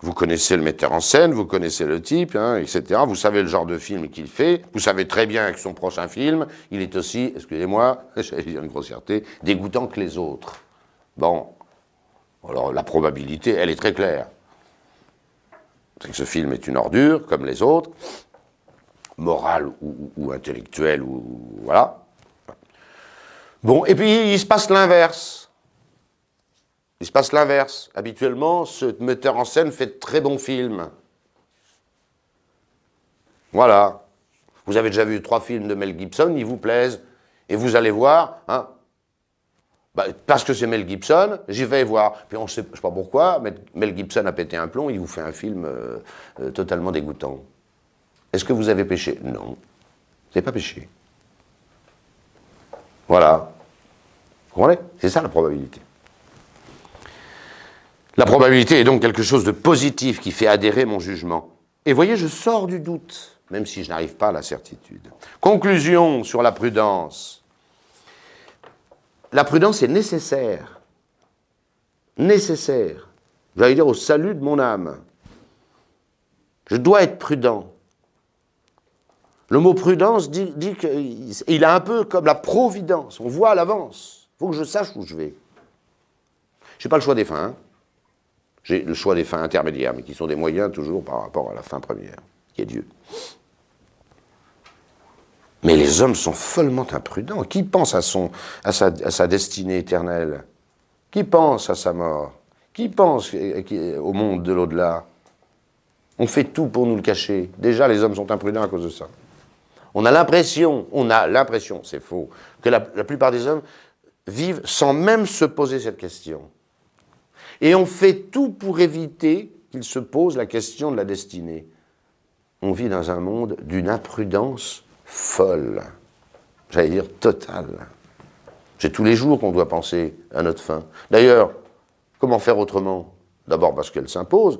Vous connaissez le metteur en scène, vous connaissez le type, hein, etc. Vous savez le genre de film qu'il fait. Vous savez très bien que son prochain film, il est aussi, excusez-moi, j'allais dire une grossièreté, dégoûtant que les autres. Bon, alors la probabilité, elle est très claire. C'est que ce film est une ordure, comme les autres, morale ou intellectuelle, ou voilà. Bon, et puis il se passe l'inverse. Il se passe l'inverse. Habituellement, ce metteur en scène fait de très bons films. Voilà. Vous avez déjà vu 3 films de Mel Gibson, ils vous plaisent. Et vous allez voir, hein, parce que c'est Mel Gibson, j'y vais voir. Puis on ne sait pas pourquoi, mais Mel Gibson a pété un plomb, il vous fait un film totalement dégoûtant. Est-ce que vous avez péché? Non. Vous n'avez pas péché. Voilà. Vous comprenez? C'est ça la probabilité. La probabilité est donc quelque chose de positif qui fait adhérer mon jugement. Et voyez, je sors du doute, même si je n'arrive pas à la certitude. Conclusion sur la prudence. La prudence est nécessaire. Nécessaire. J'allais dire au salut de mon âme. Je dois être prudent. Le mot prudence dit qu'il a un peu comme la providence. On voit à l'avance. Il faut que je sache où je vais. Je n'ai pas le choix des fins. Hein. J'ai le choix des fins intermédiaires, mais qui sont des moyens toujours par rapport à la fin première, qui est Dieu. Mais les hommes sont follement imprudents. Qui pense à sa destinée éternelle? Qui pense à sa mort? Qui pense au monde de l'au-delà? On fait tout pour nous le cacher. Déjà, les hommes sont imprudents à cause de ça. On a l'impression, c'est faux, que la plupart des hommes vivent sans même se poser cette question. Et on fait tout pour éviter qu'ils se posent la question de la destinée. On vit dans un monde d'une imprudence folle, j'allais dire totale. C'est tous les jours qu'on doit penser à notre fin. D'ailleurs, comment faire autrement? D'abord parce qu'elle s'impose,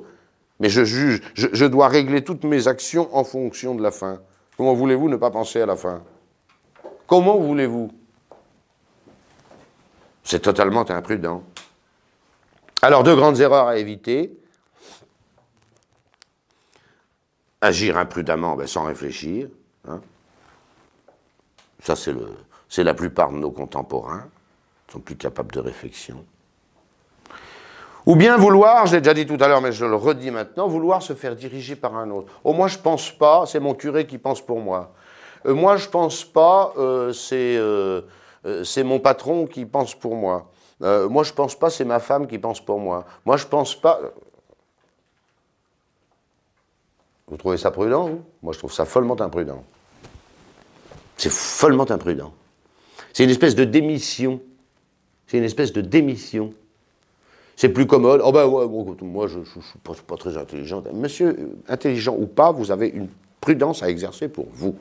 mais je dois régler toutes mes actions en fonction de la fin. Comment voulez-vous ne pas penser à la fin? Comment voulez-vous? C'est totalement imprudent. Alors, 2 grandes erreurs à éviter. Agir imprudemment, sans réfléchir. Hein. Ça, c'est la plupart de nos contemporains. Ils sont plus capables de réflexion. Ou bien vouloir, je l'ai déjà dit tout à l'heure, mais je le redis maintenant, vouloir se faire diriger par un autre. Oh, moi, je ne pense pas, c'est mon curé qui pense pour moi. Moi, je ne pense pas, c'est mon patron qui pense pour moi. Moi, je ne pense pas, c'est ma femme qui pense pour moi. Moi, je ne pense pas... Vous trouvez ça prudent, vous? Moi, je trouve ça follement imprudent. C'est follement imprudent. C'est une espèce de démission. C'est une espèce de démission. C'est plus commode. Oh ben ouais, moi, je ne suis pas très intelligent. Monsieur, intelligent ou pas, vous avez une prudence à exercer pour vous.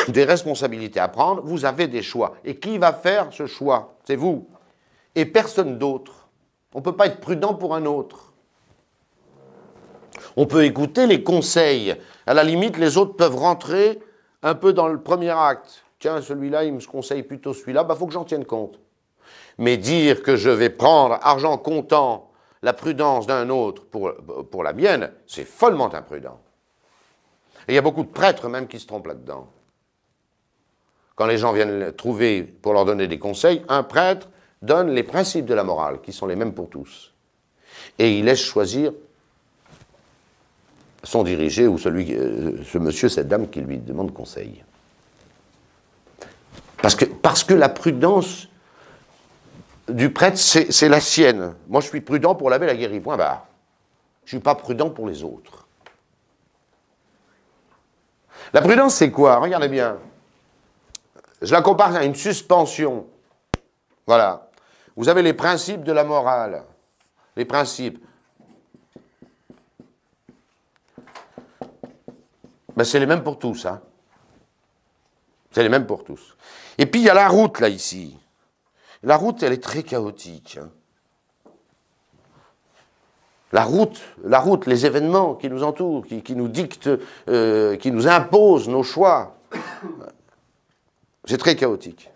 Des responsabilités à prendre, vous avez des choix. Et qui va faire ce choix? C'est vous. Et personne d'autre. On ne peut pas être prudent pour un autre. On peut écouter les conseils. À la limite, les autres peuvent rentrer un peu dans le premier acte. Tiens, celui-là, il me conseille plutôt celui-là, il faut que j'en tienne compte. Mais dire que je vais prendre argent comptant la prudence d'un autre pour la mienne, c'est follement imprudent. Et il y a beaucoup de prêtres même qui se trompent là-dedans. Quand les gens viennent trouver pour leur donner des conseils, un prêtre donne les principes de la morale, qui sont les mêmes pour tous. Et il laisse choisir son dirigé ou ce monsieur, cette dame qui lui demande conseil. Parce que la prudence du prêtre, c'est la sienne. Moi, je suis prudent pour laver la guérie, point barre. Je ne suis pas prudent pour les autres. La prudence, c'est quoi? Regardez bien. Je la compare à une suspension. Voilà. Vous avez les principes de la morale. Les principes. Ben, c'est les mêmes pour tous. Hein. C'est les mêmes pour tous. Et puis, il y a la route, là, ici. La route, elle est très chaotique. Hein. La route, les événements qui nous entourent, qui nous dictent, qui nous imposent nos choix. C'est très chaotique.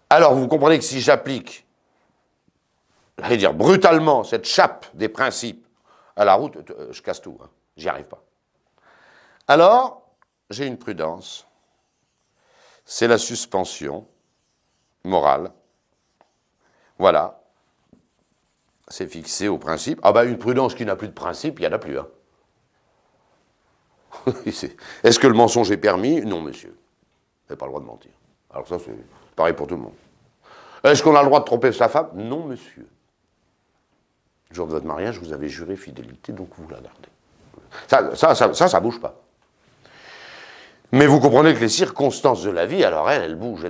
Alors, vous comprenez que si j'applique, j'allais dire brutalement, cette chape des principes à la route, je casse tout. Hein. J'y arrive pas. Alors, j'ai une prudence. C'est la suspension morale. Voilà. C'est fixé au principe. Ah ben, une prudence qui n'a plus de principe, il n'y en a plus. Hein. Est-ce que le mensonge est permis? Non, monsieur. Vous n'avez pas le droit de mentir. Alors ça, c'est pareil pour tout le monde. Est-ce qu'on a le droit de tromper sa femme? Non, monsieur. Le jour de votre mariage, vous avez juré fidélité, donc vous la gardez. Ça bouge pas. Mais vous comprenez que les circonstances de la vie, alors elles bougent.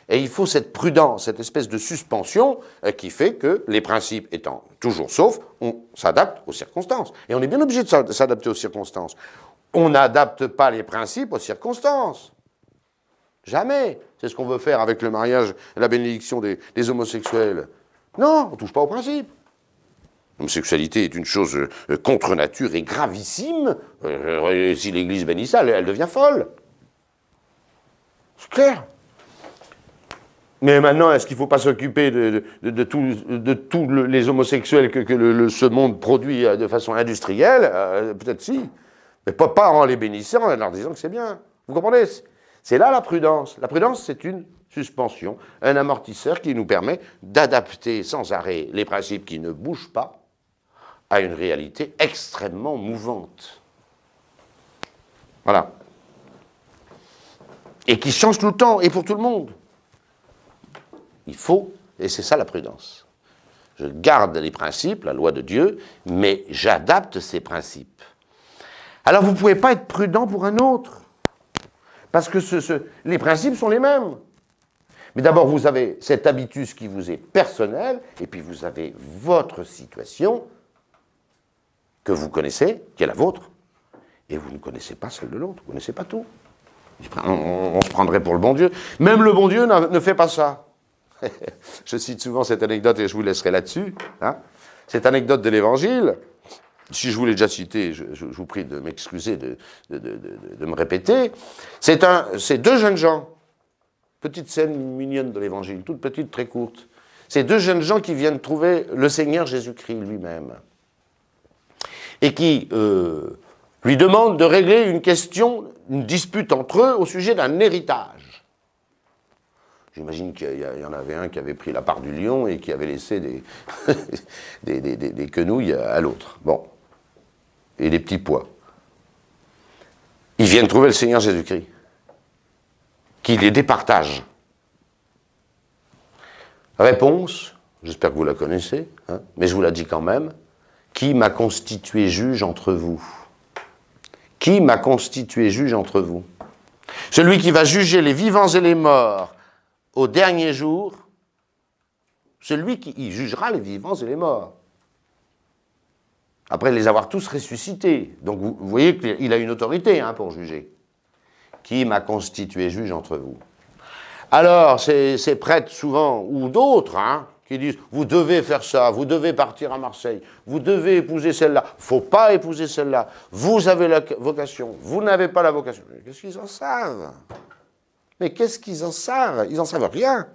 Et il faut cette prudence, cette espèce de suspension qui fait que les principes étant toujours saufs, on s'adapte aux circonstances. Et on est bien obligé de s'adapter aux circonstances. On n'adapte pas les principes aux circonstances. Jamais. C'est ce qu'on veut faire avec le mariage et la bénédiction des homosexuels. Non, on ne touche pas aux principes. L'homosexualité est une chose contre nature et gravissime. Si l'Église bénit ça, elle devient folle. C'est clair. Mais maintenant, est-ce qu'il ne faut pas s'occuper de tous les homosexuels que ce monde produit de façon industrielle? Peut-être si. Mais pas en les bénissant, en leur disant que c'est bien. Vous comprenez? C'est là la prudence. La prudence, c'est une suspension, un amortisseur qui nous permet d'adapter sans arrêt les principes qui ne bougent pas à une réalité extrêmement mouvante. Voilà. Et qui change tout le temps, et pour tout le monde. Il faut, et c'est ça la prudence. Je garde les principes, la loi de Dieu, mais j'adapte ces principes. Alors vous ne pouvez pas être prudent pour un autre, parce que les principes sont les mêmes. Mais d'abord, vous avez cet habitus qui vous est personnel, et puis vous avez votre situation que vous connaissez, qui est la vôtre, et vous ne connaissez pas celle de l'autre, vous ne connaissez pas tout. On se prendrait pour le bon Dieu. Même le bon Dieu ne fait pas ça. Je cite souvent cette anecdote et je vous laisserai là-dessus. Hein. Cette anecdote de l'Évangile, si je vous l'ai déjà citée, je vous prie de m'excuser de me répéter. C'est deux jeunes gens, petite scène mignonne de l'Évangile, toute petite, très courte. C'est deux jeunes gens qui viennent trouver le Seigneur Jésus-Christ lui-même et qui lui demandent de régler une question, une dispute entre eux au sujet d'un héritage. J'imagine qu'il y en avait un qui avait pris la part du lion et qui avait laissé des quenouilles à l'autre. Bon. Et des petits pois. Ils viennent trouver le Seigneur Jésus-Christ, qui les départage. Réponse, j'espère que vous la connaissez, hein, mais je vous la dis quand même. Qui m'a constitué juge entre vous? Qui m'a constitué juge entre vous? Celui qui va juger les vivants et les morts au dernier jour, celui qui jugera les vivants et les morts. Après les avoir tous ressuscités. Donc vous voyez qu'il a une autorité pour juger. Qui m'a constitué juge entre vous? Alors, ces prêtres souvent, ou d'autres, qui disent « Vous devez faire ça, vous devez partir à Marseille, vous devez épouser celle-là, il ne faut pas épouser celle-là, vous avez la vocation, vous n'avez pas la vocation. » Qu'est-ce qu'ils en savent? Mais qu'est-ce qu'ils en savent? Ils n'en savent rien.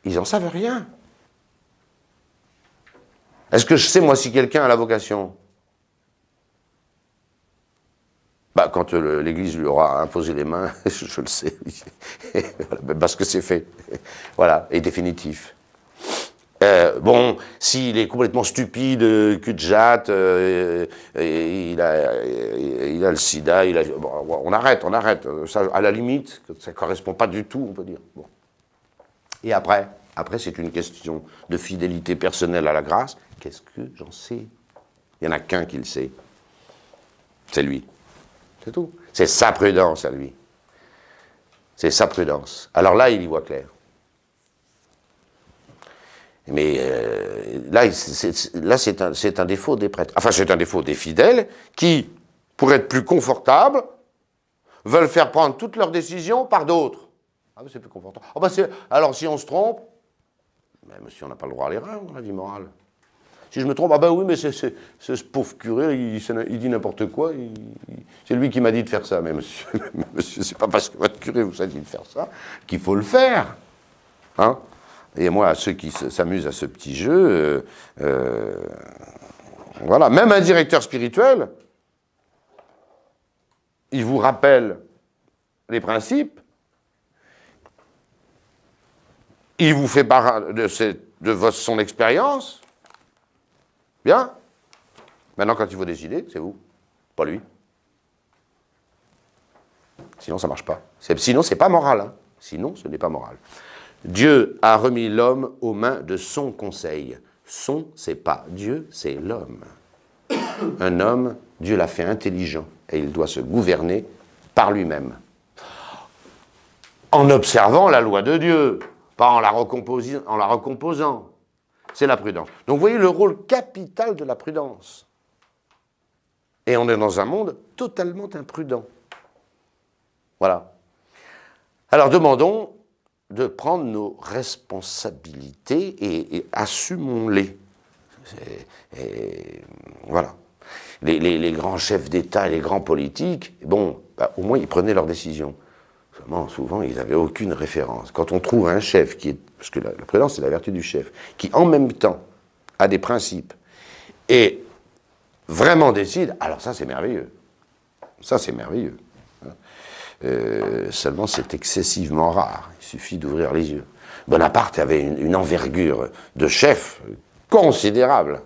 Ils n'en savent rien. Est-ce que je sais, moi, si quelqu'un a la vocation? Bah, quand l'Église lui aura imposé les mains, je le sais, parce que c'est fait, voilà, et définitif. Bon, s'il est complètement stupide, cul-de-jatte, il a le sida, bon, on arrête, ça, à la limite, ça ne correspond pas du tout, on peut dire. Bon. Et après c'est une question de fidélité personnelle à la grâce. Qu'est-ce que j'en sais? Il n'y en a qu'un qui le sait, c'est lui. C'est tout. C'est sa prudence à lui. C'est sa prudence. Alors là, il y voit clair. Mais là, c'est un défaut des prêtres. Enfin, c'est un défaut des fidèles qui, pour être plus confortables, veulent faire prendre toutes leurs décisions par d'autres. Ah, mais c'est plus confortable. Oh, bah, alors, si on se trompe, mais monsieur, on n'a pas le droit à l'erreur dans la vie morale. Si je me trompe, ah ben oui, mais c'est ce pauvre curé, il dit n'importe quoi, c'est lui qui m'a dit de faire ça. Mais monsieur, c'est pas parce que votre curé vous a dit de faire ça qu'il faut le faire. Et moi, à ceux qui s'amusent à ce petit jeu, voilà, même un directeur spirituel, il vous rappelle les principes, il vous fait part de son expérience. Bien. Maintenant, quand il faut décider, c'est vous, pas lui. Sinon, ça ne marche pas. Sinon, ce n'est pas moral. Sinon, ce n'est pas moral. Dieu a remis l'homme aux mains de son conseil. Son, c'est pas Dieu, c'est l'homme. Un homme, Dieu l'a fait intelligent et il doit se gouverner par lui-même. En observant la loi de Dieu, pas en la recomposant. C'est la prudence. Donc vous voyez le rôle capital de la prudence. Et on est dans un monde totalement imprudent. Voilà. Alors demandons de prendre nos responsabilités et assumons-les. Voilà. Les grands chefs d'État et les grands politiques, bon, au moins ils prenaient leurs décisions. Seulement, souvent, ils n'avaient aucune référence. Quand on trouve un chef qui est... Parce que la prudence, c'est la vertu du chef, qui en même temps a des principes et vraiment décide, alors ça, c'est merveilleux. Ça, c'est merveilleux. Seulement, c'est excessivement rare. Il suffit d'ouvrir les yeux. Bonaparte avait une envergure de chef considérable.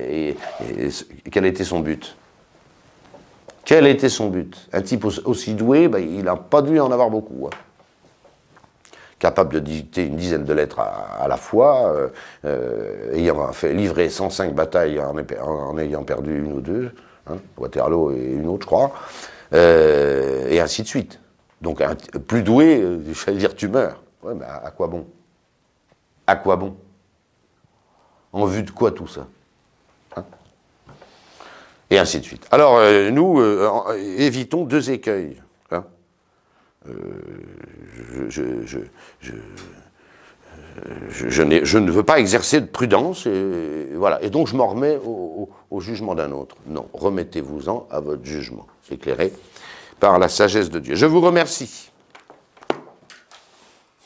Et quel était son but? Quel était son but? Un type aussi doué, il n'a pas dû en avoir beaucoup. Capable de dicter une dizaine de lettres à la fois, ayant livré 105 batailles en ayant perdu une ou deux, Waterloo et une autre, je crois, et ainsi de suite. Donc, plus doué, j'allais dire, tu meurs. Ouais, mais à quoi bon? À quoi bon? En vue de quoi tout ça? Et ainsi de suite. Alors, nous, évitons deux écueils. Je ne veux pas exercer de prudence, et voilà. Et donc je m'en remets au jugement d'un autre. Non, remettez-vous-en à votre jugement, éclairé par la sagesse de Dieu. Je vous remercie.